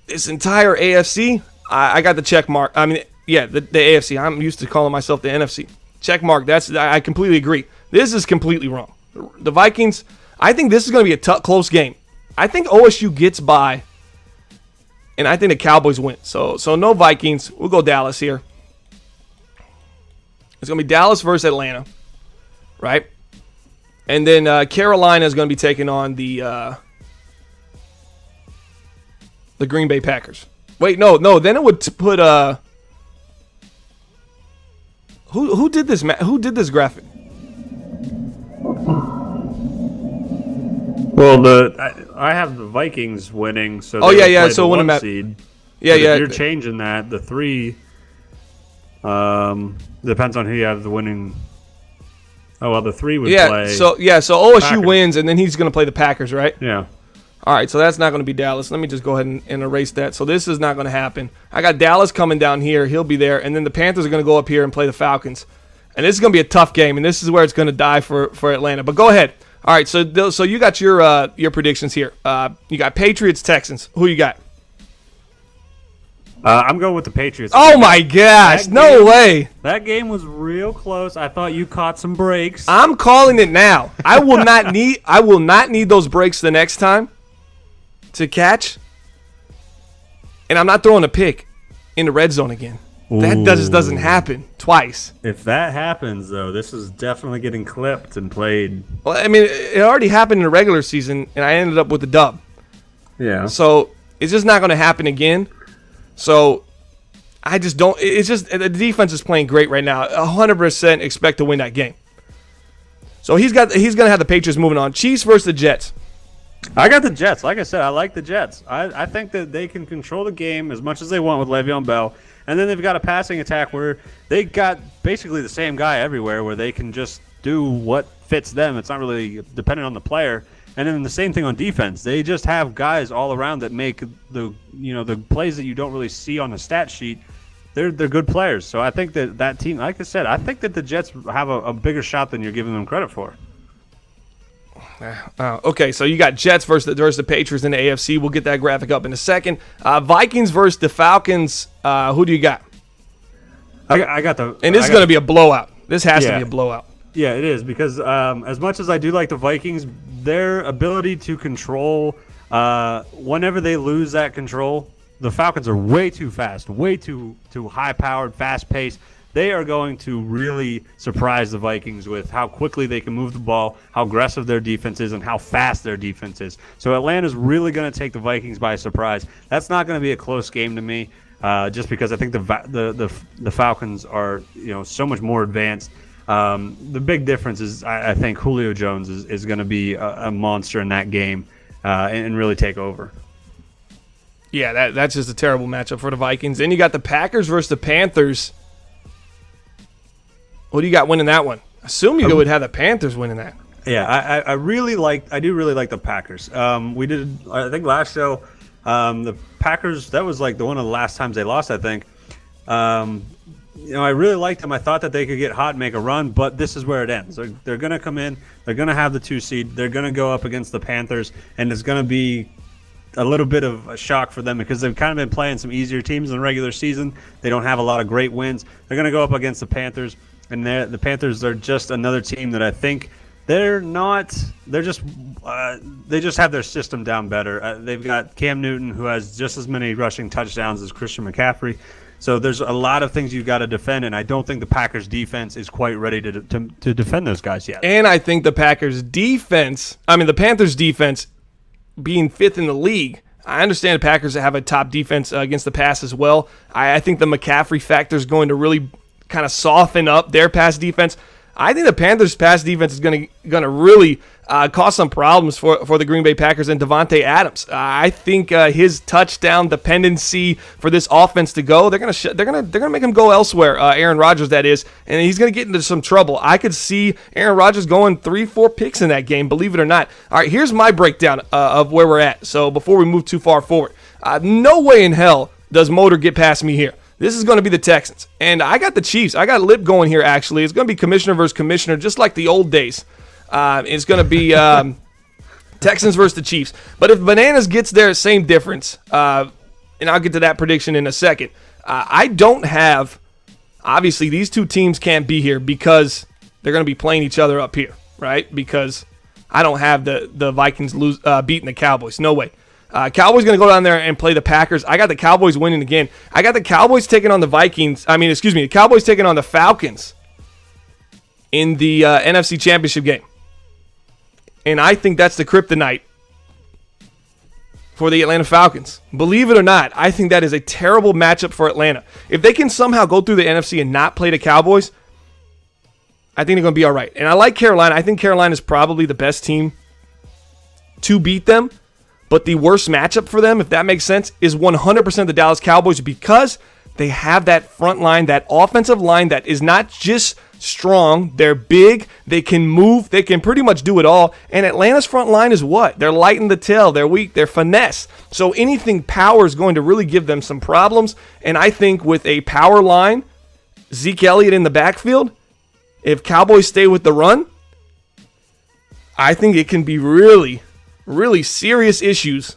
this entire AFC, I got the check mark. I mean, yeah, the AFC. I'm used to calling myself the NFC. Check mark. I completely agree. This is completely wrong. The Vikings, I think this is going to be a close game. I think OSU gets by, and I think the Cowboys win. So no Vikings. We'll go Dallas here. It's going to be Dallas versus Atlanta. Right? And then Carolina is going to be taking on the Green Bay Packers. Wait, no. Then it would put who did this? Who did this graphic? Well, I have the Vikings winning. So So when I'm seed. Yeah. If you're changing that, the 3 depends on who you have the winning. Oh, well, the 3 would play. So OSU Packers. wins, and then he's going to play the Packers, right? Yeah. All right, so that's not going to be Dallas. Let me just go ahead and erase that. So this is not going to happen. I got Dallas coming down here. He'll be there. And then the Panthers are going to go up here and play the Falcons. And this is going to be a tough game, and this is where it's going to die for Atlanta. But go ahead. All right, so you got your predictions here. You got Patriots, Texans. Who you got? I'm going with the Patriots. Oh, my gosh. No way. That game was real close. I thought you caught some breaks. I'm calling it now. I will not need those breaks the next time to catch. And I'm not throwing a pick in the red zone again. Ooh. That just doesn't happen twice. If that happens, though, this is definitely getting clipped and played. Well, I mean, it already happened in the regular season, and I ended up with a dub. Yeah. So it's just not going to happen again. So I just don't. It's just the defense is playing great right now. 100% expect to win that game. So he's going to have the Patriots moving on. Chiefs versus the Jets. I got the Jets. Like I said, I like the Jets. I think that they can control the game as much as they want with Le'Veon Bell. And then they've got a passing attack where they got basically the same guy everywhere where they can just do what fits them. It's not really dependent on the player. And then the same thing on defense. They just have guys all around that make the plays that you don't really see on the stat sheet. They're good players. So I think that team, like I said, I think that the Jets have a bigger shot than you're giving them credit for. Okay, so you got Jets versus the Patriots in the AFC. We'll get that graphic up in a second. Vikings versus the Falcons. Who do you got? I got the. And this is going to be a blowout. This has to be a blowout. Yeah, it is because as much as I do like the Vikings, their ability to control, whenever they lose that control, the Falcons are way too fast, way too high-powered, fast-paced. They are going to really surprise the Vikings with how quickly they can move the ball, how aggressive their defense is, and how fast their defense is. So Atlanta's really going to take the Vikings by surprise. That's not going to be a close game to me, just because I think the Falcons are so much more advanced. The big difference is I think Julio Jones is going to be a monster in that game and really take over. Yeah, that's just a terrible matchup for the Vikings. Then you got the Packers versus the Panthers. What do you got winning that one? Assume you would have the Panthers winning that. Yeah, I do really like the Packers. We did, I think last show, The Packers, that was like one of the last times they lost, I think. I really liked them. I thought that they could get hot and make a run, but this is where it ends. They're going to come in. They're going to have the 2 seed. They're going to go up against the Panthers, and it's going to be a little bit of a shock for them because they've kind of been playing some easier teams in the regular season. They don't have a lot of great wins. They're going to go up against the Panthers, and the Panthers are just another team that I think they just have their system down better. They've got Cam Newton, who has just as many rushing touchdowns as Christian McCaffrey. So there's a lot of things you've got to defend, and I don't think the Packers defense is quite ready to defend those guys yet. And I think the Panthers defense, being 5th in the league, I understand the Packers have a top defense against the pass as well. I think the McCaffrey factor is going to really kind of soften up their pass defense. I think the Panthers' pass defense is going to really cause some problems for the Green Bay Packers and Devontae Adams. I think his touchdown dependency for this offense to go, they're gonna make him go elsewhere. Aaron Rodgers, that is, and he's gonna get into some trouble. I could see Aaron Rodgers going 3-4 picks in that game, believe it or not. All right, here's my breakdown of where we're at. So before we move too far forward, no way in hell does Motor get past me here. This is going to be the Texans. And I got the Chiefs. I got Lip going here, actually. It's going to be commissioner versus commissioner, just like the old days. It's going to be Texans versus the Chiefs. But if Bananas gets there, same difference. And I'll get to that prediction in a second. I don't have, obviously, these two teams can't be here because they're going to be playing each other up here, right? Because I don't have the Vikings beating the Cowboys. No way. Cowboys going to go down there and play the Packers. I got the Cowboys winning again. I got the Cowboys taking on the the Cowboys taking on the Falcons in the NFC Championship game. And I think that's the kryptonite for the Atlanta Falcons. Believe it or not, I think that is a terrible matchup for Atlanta. If they can somehow go through the NFC and not play the Cowboys, I think they're going to be all right. And I like Carolina. I think Carolina is probably the best team to beat them. But the worst matchup for them, if that makes sense, is 100% the Dallas Cowboys because they have that front line, that offensive line that is not just strong. They're big. They can move. They can pretty much do it all. And Atlanta's front line is what? They're light in the tail. They're weak. They're finesse. So anything power is going to really give them some problems. And I think with a power line, Zeke Elliott in the backfield, if Cowboys stay with the run, I think it can be really serious issues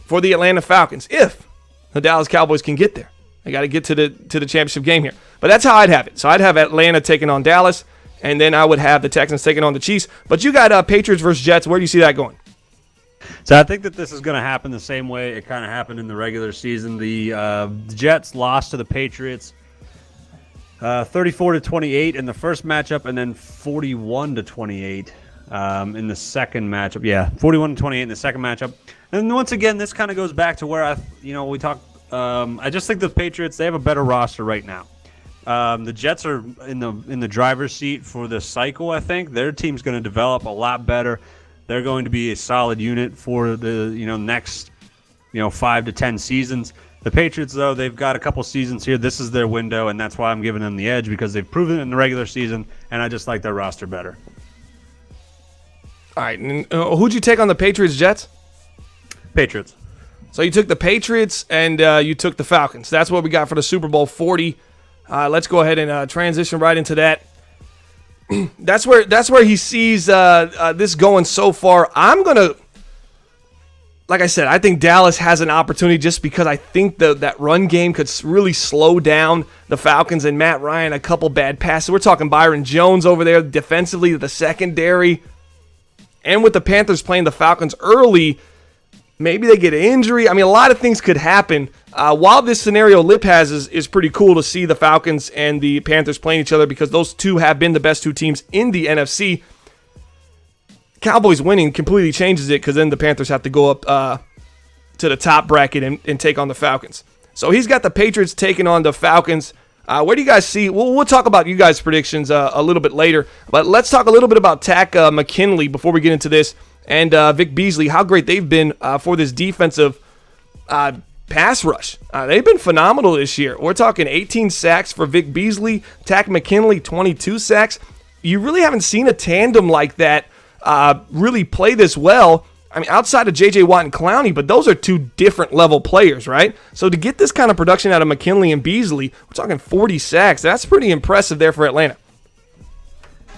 for the Atlanta Falcons if the Dallas Cowboys can get there. They got to get to the championship game here. But that's how I'd have it. So I'd have Atlanta taking on Dallas, and then I would have the Texans taking on the Chiefs. But you got Patriots versus Jets. Where do you see that going? So I think that this is going to happen the same way it kind of happened in the regular season. The Jets lost to the Patriots 34-28 in the first matchup, and then 41-28. In the second matchup. Yeah, 41-28 in the second matchup. And once again, this kind of goes back to where we talked. I just think the Patriots, they have a better roster right now. The Jets are in the driver's seat for the cycle, I think. Their team's going to develop a lot better. They're going to be a solid unit for the next 5 to 10 seasons. The Patriots, though, they've got a couple seasons here. This is their window, and that's why I'm giving them the edge because they've proven it in the regular season, and I just like their roster better. All right, and who'd you take on the Patriots-Jets? Patriots. So you took the Patriots and you took the Falcons. That's what we got for the Super Bowl 40. Let's go ahead and transition right into that. That's where he sees this going so far. I'm gonna, like I said, I think Dallas has an opportunity just because I think that run game could really slow down the Falcons and Matt Ryan. A couple bad passes. We're talking Byron Jones over there defensively, the secondary. And with the Panthers playing the Falcons early, maybe they get an injury. I mean, a lot of things could happen. While this scenario Lip has is pretty cool to see the Falcons and the Panthers playing each other because those two have been the best two teams in the NFC. Cowboys winning completely changes it because then the Panthers have to go up to the top bracket and take on the Falcons. So he's got the Patriots taking on the Falcons. Where do you guys see? We'll talk about you guys' predictions a little bit later, but let's talk a little bit about Tack McKinley before we get into this, and Vic Beasley, how great they've been for this defensive pass rush. They've been phenomenal this year. We're talking 18 sacks for Vic Beasley, Tack McKinley, 22 sacks. You really haven't seen a tandem like that really play this well I mean, outside of J.J. Watt and Clowney, but those are two different level players, right? So to get this kind of production out of McKinley and Beasley, we're talking 40 sacks. That's pretty impressive there for Atlanta.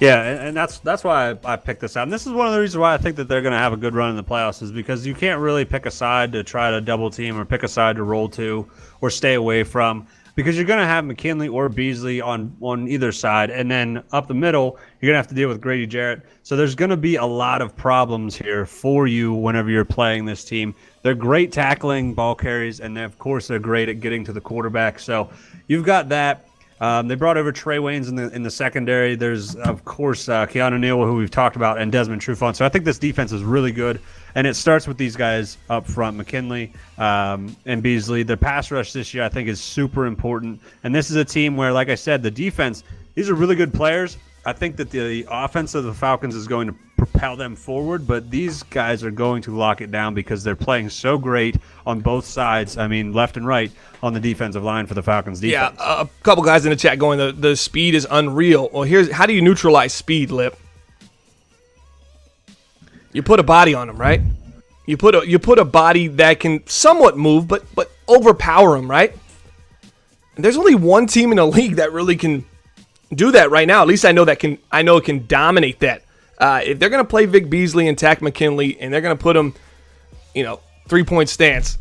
Yeah, and that's why I picked this out. And this is one of the reasons why I think that they're going to have a good run in the playoffs, is because you can't really pick a side to try to double team or pick a side to roll to or stay away from, because you're going to have McKinley or Beasley on either side. And then up the middle, you're going to have to deal with Grady Jarrett. So there's going to be a lot of problems here for you whenever you're playing this team. They're great tackling ball carries, and of course they're great at getting to the quarterback. So you've got that. They brought over Trey Waynes in the secondary. There's, of course, Keanu Neal, who we've talked about, and Desmond Trufant. So I think this defense is really good, and it starts with these guys up front, McKinley and Beasley. The pass rush this year, I think, is super important. And this is a team where, like I said, the defense, these are really good players. I think that the offense of the Falcons is going to propel them forward, but these guys are going to lock it down because they're playing so great on both sides. I mean, left and right on the defensive line for the Falcons defense. Yeah, a couple guys in the chat going, the speed is unreal. Well, here's how do you neutralize speed, Lip? You put a body on them, right? You put a body that can somewhat move, but overpower them, right? And there's only one team in the league that really can do that right now. At least I know it can dominate that. If they're going to play Vic Beasley and Tack McKinley, and they're going to put them, 3-point stance,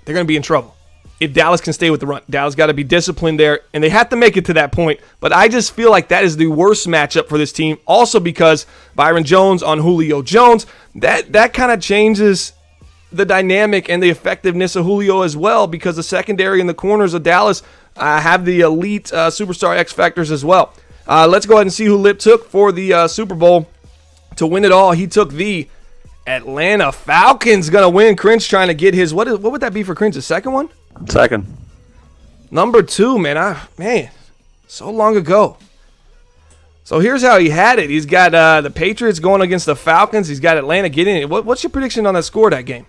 they're going to be in trouble. If Dallas can stay with the run, Dallas got to be disciplined there, and they have to make it to that point. But I just feel like that is the worst matchup for this team. Also because Byron Jones on Julio Jones, that kind of changes the dynamic and the effectiveness of Julio as well, because the secondary and the corners of Dallas have the elite superstar X factors as well. Let's go ahead and see who Lip took for the Super Bowl to win it all. He took the Atlanta Falcons. Going to win. Cringe trying to get his, what would that be for Cringe, the second one? Second. Number 2, man. So long ago. So here's how he had it. He's got the Patriots going against the Falcons. He's got Atlanta getting it. What's your prediction on that score of that game?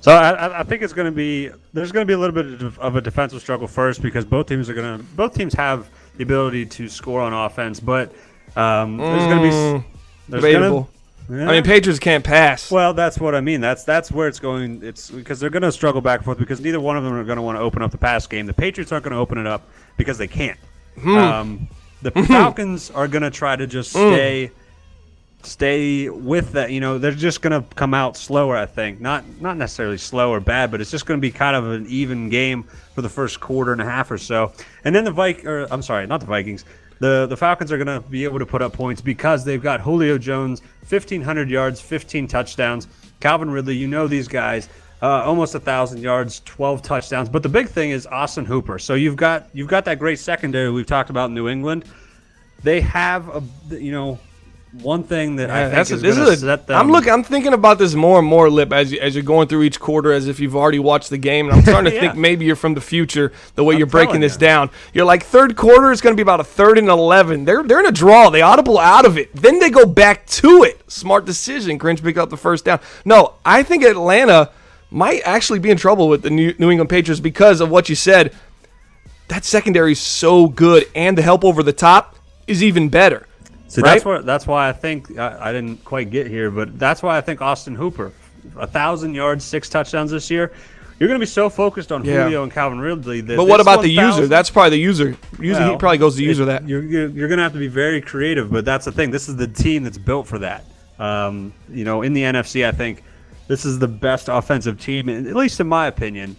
So I think there's going to be a little bit of a defensive struggle first, because both teams have the ability to score on offense, but there's going to be debatable. Yeah. I mean, Patriots can't pass. Well, that's what I mean. That's where it's going. It's because they're going to struggle back and forth, because neither one of them are going to want to open up the pass game. The Patriots aren't going to open it up because they can't. The Falcons are going to try to just stay with that. They're just going to come out slower, I think. Not necessarily slow or bad, but it's just going to be kind of an even game for the first quarter and a half or so. And then the Vikings. The Falcons are going to be able to put up points because they've got Julio Jones, 1,500 yards, 15 touchdowns. Calvin Ridley, these guys, almost 1,000 yards, 12 touchdowns. But the big thing is Austin Hooper. So you've got that great secondary we've talked about in New England. They have one thing that I think is going to set them. I'm thinking about this more and more, Lip, as you're going through each quarter, as if you've already watched the game. And I'm starting to think maybe you're from the future, the way you're breaking this down. You're like, third quarter, it's going to be about a 3rd and 11. They're in a draw. They audible out of it. Then they go back to it. Smart decision. Cringe pick up the first down. No, I think Atlanta might actually be in trouble with the New England Patriots because of what you said. That secondary is so good, and the help over the top is even better. So right? that's why I think I didn't quite get here, but that's why I think Austin Hooper, 1,000 yards, 6 touchdowns this year. You're going to be so focused on Julio and Calvin Ridley. But what about the user? That's probably the user. He probably goes to user that. You're going to have to be very creative, but that's the thing. This is the team that's built for that. In the NFC, I think this is the best offensive team, at least in my opinion,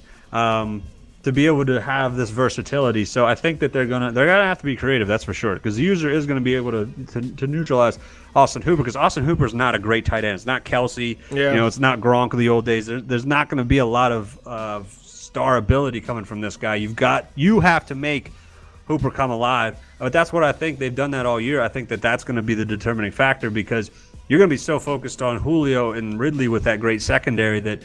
to be able to have this versatility. So I think that they're gonna have to be creative, that's for sure, because the user is going to be able to neutralize Austin Hooper, because Austin Hooper is not a great tight end. It's not Kelsey. It's not Gronk of the old days. There's not going to be a lot of star ability coming from this guy. You have to make Hooper come alive. But that's what I think. They've done that all year. I think that's going to be the determining factor, because you're going to be so focused on Julio and Ridley with that great secondary that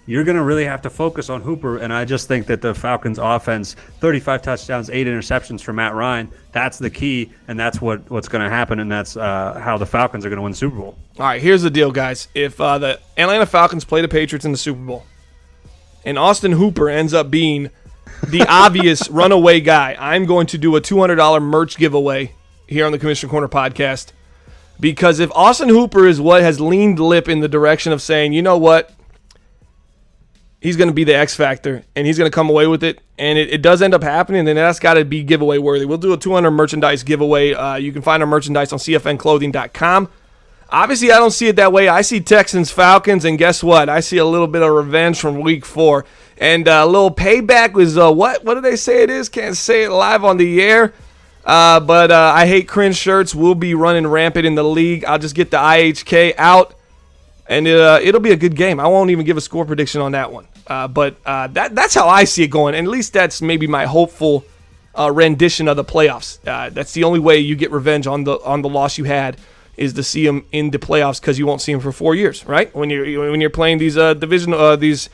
you're going to really have to focus on Hooper. And I just think that the Falcons offense, 35 touchdowns, 8 interceptions for Matt Ryan, that's the key, and that's what's going to happen, and that's how the Falcons are going to win the Super Bowl. All right, here's the deal, guys. If the Atlanta Falcons play the Patriots in the Super Bowl, and Austin Hooper ends up being the obvious runaway guy, I'm going to do a $200 merch giveaway here on the Commissioner Corner podcast. Because if Austin Hooper is what has leaned lip in the direction of saying, you know what, he's going to be the X factor and he's going to come away with it, and it does end up happening, then that's got to be giveaway worthy. We'll do a 200 merchandise giveaway. You can find our merchandise on cfnclothing.com. Obviously, I don't see it that way. I see Texans, Falcons, and guess what? I see a little bit of revenge from Week 4. And a little payback was, what do they say it is? Can't say it live on the air. But I hate cringe shirts. We'll be running rampant in the league. I'll just get the IHK out, and it'll be a good game. I won't even give a score prediction on that one. But that's how I see it going. And at least that's maybe my hopeful rendition of the playoffs. That's the only way you get revenge on the loss you had, is to see them in the playoffs, because you won't see them for 4 years, right? When you're playing these these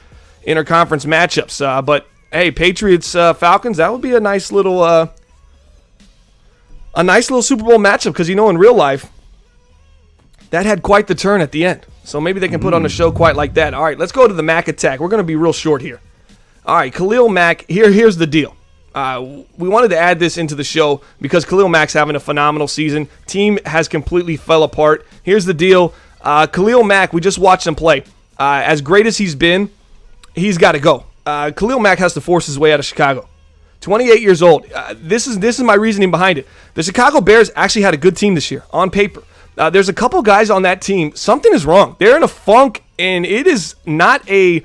interconference matchups. But hey, Patriots Falcons, that would be a nice little Super Bowl matchup, because in real life that had quite the turn at the end. So maybe they can put on a show quite like that. All right, let's go to the Mack attack. We're going to be real short here. All right, Khalil Mack. Here's the deal. We wanted to add this into the show because Khalil Mack's having a phenomenal season. Team has completely fell apart. Here's the deal. Khalil Mack, we just watched him play. As great as he's been, he's got to go. Khalil Mack has to force his way out of Chicago. 28 years old. This is my reasoning behind it. The Chicago Bears actually had a good team this year on paper. There's a couple guys on that team. Something is wrong. They're in a funk, and it is not a...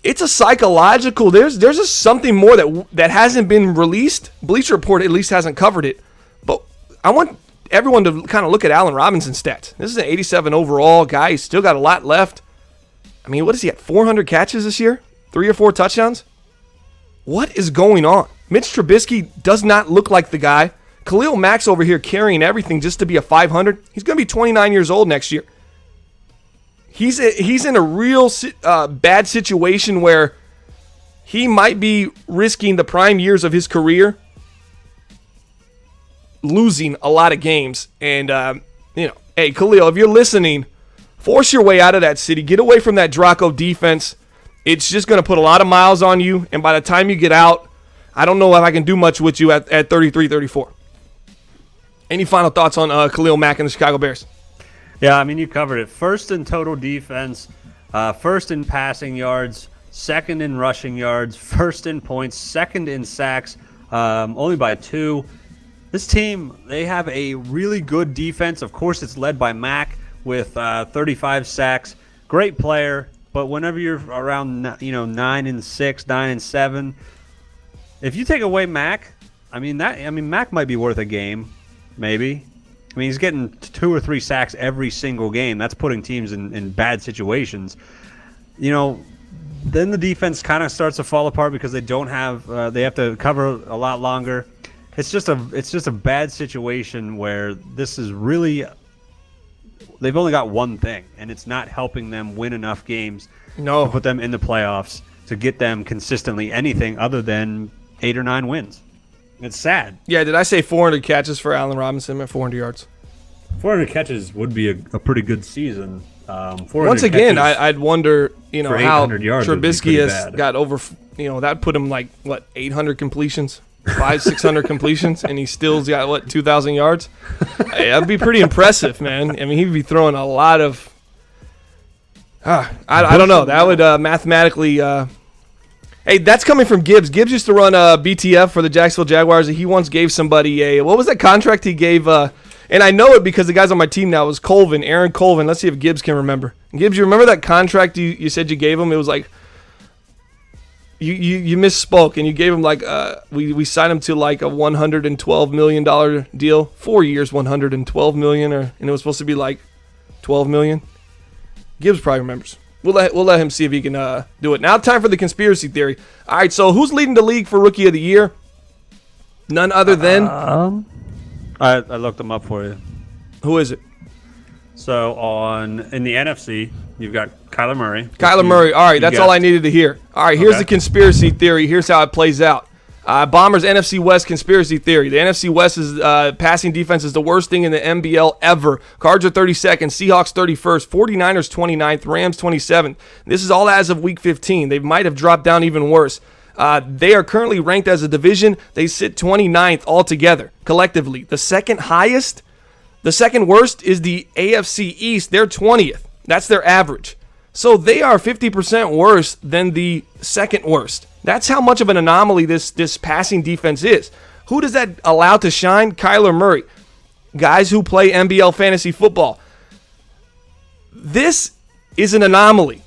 It's a psychological. There's just something more that hasn't been released. Bleacher Report at least hasn't covered it. But I want everyone to kind of look at Allen Robinson's stats. This is an 87 overall guy. He's still got a lot left. I mean, what is he at? 400 catches this year? 3 or 4 touchdowns? What is going on? Mitch Trubisky does not look like the guy. Khalil Mack's over here carrying everything just to be a 500. He's going to be 29 years old next year. He's in a real bad situation where he might be risking the prime years of his career losing a lot of games. And, hey, Khalil, if you're listening, force your way out of that city. Get away from that Draco defense. It's just going to put a lot of miles on you. And by the time you get out, I don't know if I can do much with you at 33, 34. Any final thoughts on Khalil Mack and the Chicago Bears? Yeah, I mean, you covered it. First in total defense, first in passing yards, second in rushing yards, first in points, second in sacks, only by 2. This team, they have a really good defense. Of course, it's led by Mack with 35 sacks. Great player, but whenever you're around 9-6, 9-7, if you take away Mack, Mack might be worth a game, maybe. I mean, he's getting 2 or 3 sacks every single game. That's putting teams in bad situations. Then the defense kind of starts to fall apart because they don't have they have to cover a lot longer. It's just a bad situation where this is really, they've only got one thing, and it's not helping them win enough games to put them in the playoffs, to get them consistently anything other than 8 or 9 wins. It's sad. Yeah, did I say 400 catches for Allen Robinson at 400 yards? 400 catches would be a pretty good season. Once again, I'd wonder, how Trubisky has got over, that put him 800 completions, 500-600 completions, and he still's got 2,000 yards. That'd be pretty impressive, man. I mean, he'd be throwing a lot of. I don't know. That would mathematically. Hey, that's coming from Gibbs. Gibbs used to run BTF for the Jacksonville Jaguars. He once gave somebody what was that contract he gave? And I know it because the guys on my team now was Colvin, Aaron Colvin. Let's see if Gibbs can remember. Gibbs, you remember that contract you said you gave him? It was like you misspoke, and you gave him we signed him to a $112 million deal, 4 years, $112 million, and it was supposed to be $12 million. Gibbs probably remembers. We'll let him see if he can do it. Now time for the conspiracy theory. All right, so who's leading the league for Rookie of the Year? None other than... I looked them up for you. Who is it? So in the NFC, you've got Kyler Murray. Kyler Murray. All right, that's all I needed to hear. All right, here's the conspiracy theory. Here's how it plays out. Bombers NFC West conspiracy theory. The NFC West is passing defense is the worst thing in the NBL ever. Cards are 32nd, Seahawks 31st, 49ers 29th, Rams 27th. This is all as of Week 15. They might have dropped down even worse. They are currently ranked as a division. They sit 29th altogether, collectively. The second highest The second worst is the AFC East. They're 20th. That's their average. So they are 50% worse than the second worst. That's how much of an anomaly this passing defense is. Who does that allow to shine? Kyler Murray. Guys who play NBL fantasy football. This is an anomaly.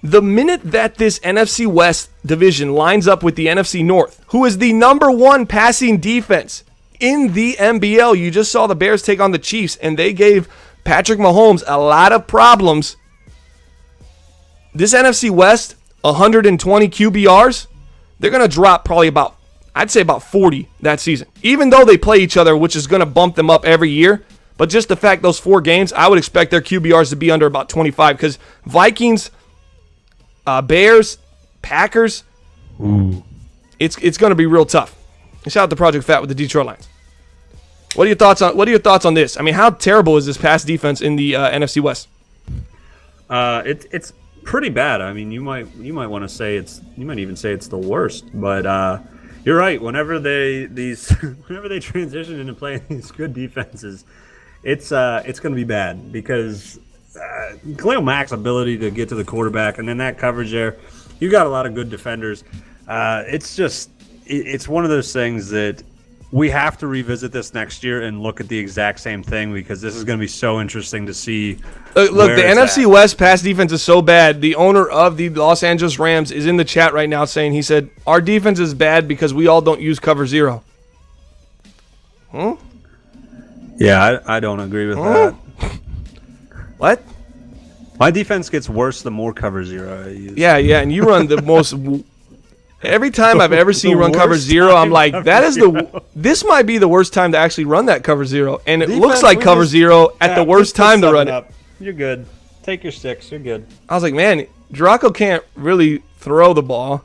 The minute that this NFC West division lines up with the NFC North, who is the number one passing defense in the NBL, you just saw the Bears take on the Chiefs, and they gave Patrick Mahomes a lot of problems. This NFC West, 120 QBRs, they're going to drop probably about, I'd say about 40 that season. Even though they play each other, which is going to bump them up every year. But just the fact those 4 games, I would expect their QBRs to be under about 25 because Vikings, Bears, Packers, it's going to be real tough. And shout out to Project Fat with the Detroit Lions. What are your thoughts on this? I mean, how terrible is this pass defense in the NFC West? It's pretty bad. I mean, you might want to say you might even say it's the worst. But you're right. Whenever they transition into playing these good defenses, it's going to be bad because Khalil Mack's ability to get to the quarterback and then that coverage there, you got a lot of good defenders. It's one of those things that we have to revisit this next year and look at the exact same thing because this is going to be so interesting to see. Look, the NFC West pass defense is so bad. The owner of the Los Angeles Rams is in the chat right now saying, he said, our defense is bad because we all don't use cover 0. Yeah, I don't agree with that. What? My defense gets worse the more cover 0 I use. Yeah, and you run the most. Every time I've ever seen you run cover 0, I'm like, this might be the worst time to actually run that cover 0, and it looks like cover 0 at the worst time to run it. You're good. Take your 6. You're good. I was like, man, Draco can't really throw the ball,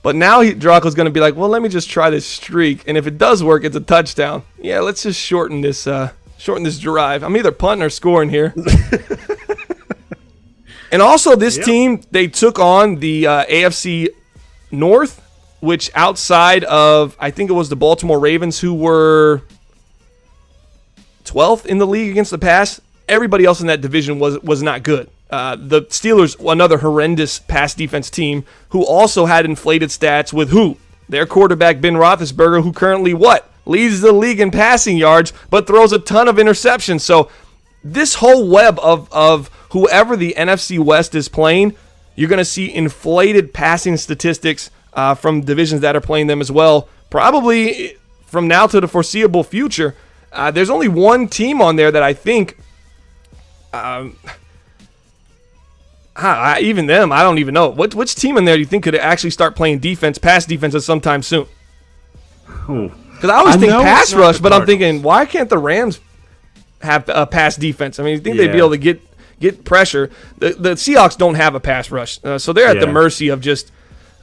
but now Draco's going to be like, well, let me just try this streak, and if it does work, it's a touchdown. Yeah, let's just shorten this drive. I'm either punting or scoring here. And also, this team, they took on the AFC North, which outside of, I think it was the Baltimore Ravens, who were 12th in the league against the pass, everybody else in that division was not good. The Steelers, another horrendous pass defense team, who also had inflated stats with who? Their quarterback, Ben Roethlisberger, who currently leads the league in passing yards, but throws a ton of interceptions. So this whole web of whoever the NFC West is playing, you're going to see inflated passing statistics from divisions that are playing them as well, probably from now to the foreseeable future. There's only one team on there that I think, even them, I don't even know. Which team in there do you think could actually start playing pass defense at sometime soon? Because I always think pass rush, but I'm thinking, why can't the Rams have a pass defense? I mean, you think they'd be able to get pressure. The Seahawks don't have a pass rush, so they're at the mercy of just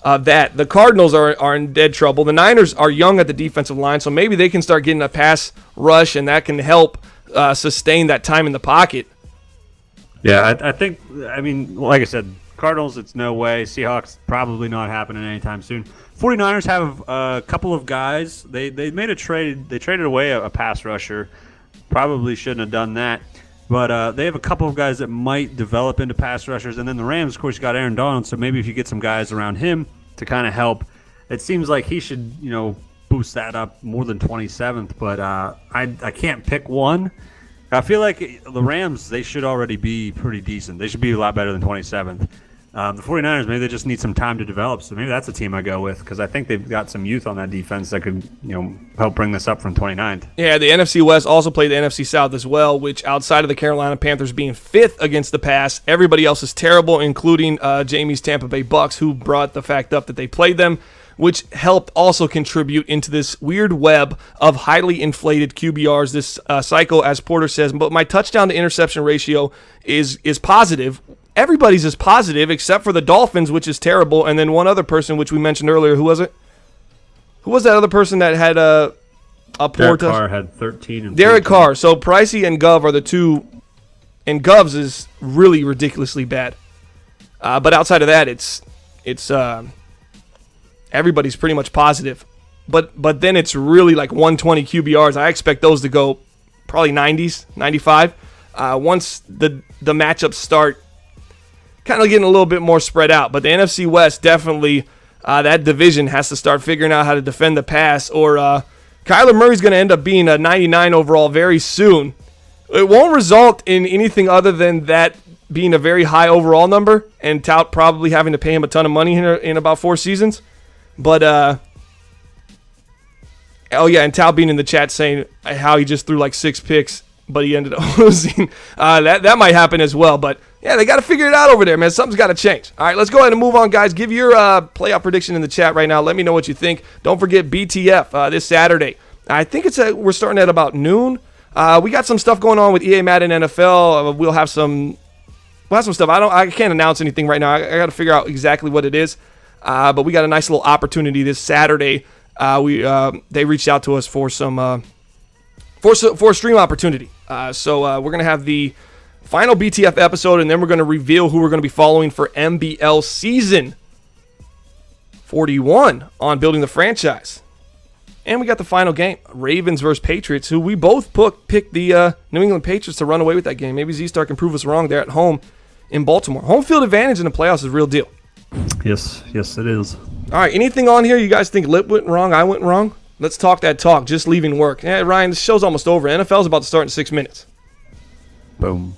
that. The Cardinals are in dead trouble. The Niners are young at the defensive line, so maybe they can start getting a pass rush, and that can help sustain that time in the pocket. Yeah, I think, I mean, like I said, Cardinals, it's no way. Seahawks, probably not happening anytime soon. 49ers have a couple of guys. They made a trade. They traded away a pass rusher. Probably shouldn't have done that. But they have a couple of guys that might develop into pass rushers. And then the Rams, of course, got Aaron Donald. So maybe if you get some guys around him to kind of help, it seems like he should, boost that up more than 27th. But I can't pick one. I feel like the Rams, they should already be pretty decent. They should be a lot better than 27th. The 49ers, maybe they just need some time to develop. So maybe that's a team I go with because I think they've got some youth on that defense that could, help bring this up from 29th. Yeah, the NFC West also played the NFC South as well, which outside of the Carolina Panthers being 5th against the pass, everybody else is terrible, including Jamie's Tampa Bay Bucks, who brought the fact up that they played them, which helped also contribute into this weird web of highly inflated QBRs, this cycle, as Porter says. But my touchdown to interception ratio is positive. Everybody's is positive except for the Dolphins, which is terrible, and then one other person, which we mentioned earlier. Who was it? Who was that other person that had a poor Derek Carr had 13 and Derek Carr. So Pricey and Gov are the two, and Gov's is really ridiculously bad. But outside of that, it's everybody's pretty much positive. But then it's really like 120 QBRs. I expect those to go probably 90s, 95. Once the matchups start kind of getting a little bit more spread out. But the NFC West definitely, that division has to start figuring out how to defend the pass, or Kyler Murray's going to end up being a 99 overall very soon. It won't result in anything other than that being a very high overall number and Tout probably having to pay him a ton of money in about 4 seasons. But, oh yeah, and Tout being in the chat saying how he just threw like 6 picks, but he ended up losing. That might happen as well. But, yeah, they got to figure it out over there, man. Something's got to change. All right, let's go ahead and move on, guys. Give your playoff prediction in the chat right now. Let me know what you think. Don't forget BTF this Saturday. I think we're starting at about noon. We got some stuff going on with EA Madden NFL. We'll have some stuff. I can't announce anything right now. I got to figure out exactly what it is. But we got a nice little opportunity this Saturday. They reached out to us for some for a stream opportunity. So we're gonna have the final BTF episode, and then we're gonna reveal who we're gonna be following for MBL season 41 on building the franchise. And we got the final game, Ravens versus Patriots, who we both picked the New England Patriots to run away with that game. Maybe Z-Star can prove us wrong there at home in Baltimore. Home field advantage in the playoffs is a real deal. Yes, it is. All right, anything on here you guys think Lip went wrong, I went wrong? Let's talk that talk, just leaving work. Yeah, Ryan, the show's almost over. NFL's about to start in 6 minutes. Boom.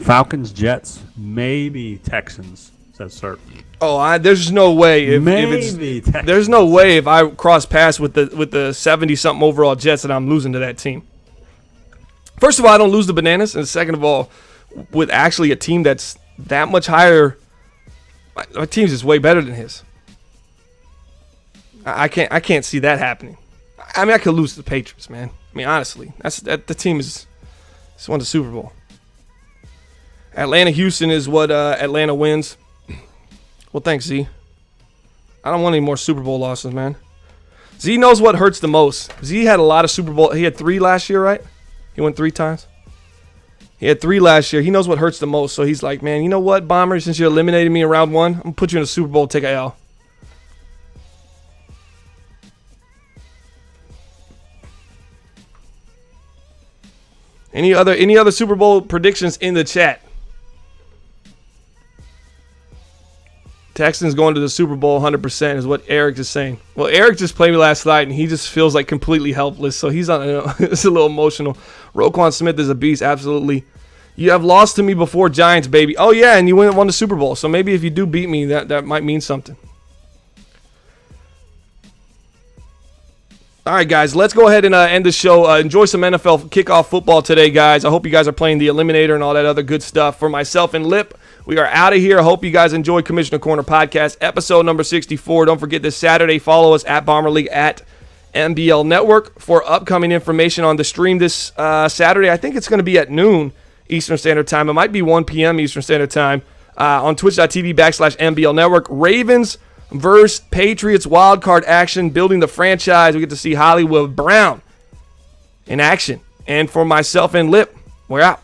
Falcons, Jets, maybe Texans. Says Sir. Oh, there's no way there's no way if I cross paths with the 70-something overall Jets that I'm losing to that team. First of all, I don't lose the bananas, and second of all, with actually a team that's that much higher, my team's just way better than his. I can't see that happening. I mean, I could lose to the Patriots, man. I mean, honestly, the team is won the Super Bowl. Atlanta, Houston is what Atlanta wins. Well, thanks, Z. I don't want any more Super Bowl losses, man. Z knows what hurts the most. Z had a lot of Super Bowl. He had 3 last year, right? He went 3 times. He had 3 last year. He knows what hurts the most. So he's like, man, you know what, Bomber? Since you eliminated me in round 1, I'm going to put you in a Super Bowl, take a L. Any other Super Bowl predictions in the chat? Texans going to the Super Bowl 100% is what Eric is saying. Well, Eric just played me last night, and he just feels like completely helpless, so he's on. It's a little emotional. Roquan Smith is a beast, absolutely. You have lost to me before, Giants, baby. Oh, yeah, and you won the Super Bowl, so maybe if you do beat me, that might mean something. All right, guys, let's go ahead and end the show. Enjoy some NFL kickoff football today, guys. I hope you guys are playing the Eliminator and all that other good stuff. For myself and Lip, we are out of here. I hope you guys enjoyed Commissioner Corner Podcast, episode number 64. Don't forget this Saturday, follow us at Bomber League at MBL Network for upcoming information on the stream this Saturday. I think it's going to be at noon Eastern Standard Time. It might be 1 p.m. Eastern Standard Time on twitch.tv/MBL Network. Ravens versus Patriots wildcard action, building the franchise. We get to see Hollywood Brown in action. And for myself and Lip, we're out.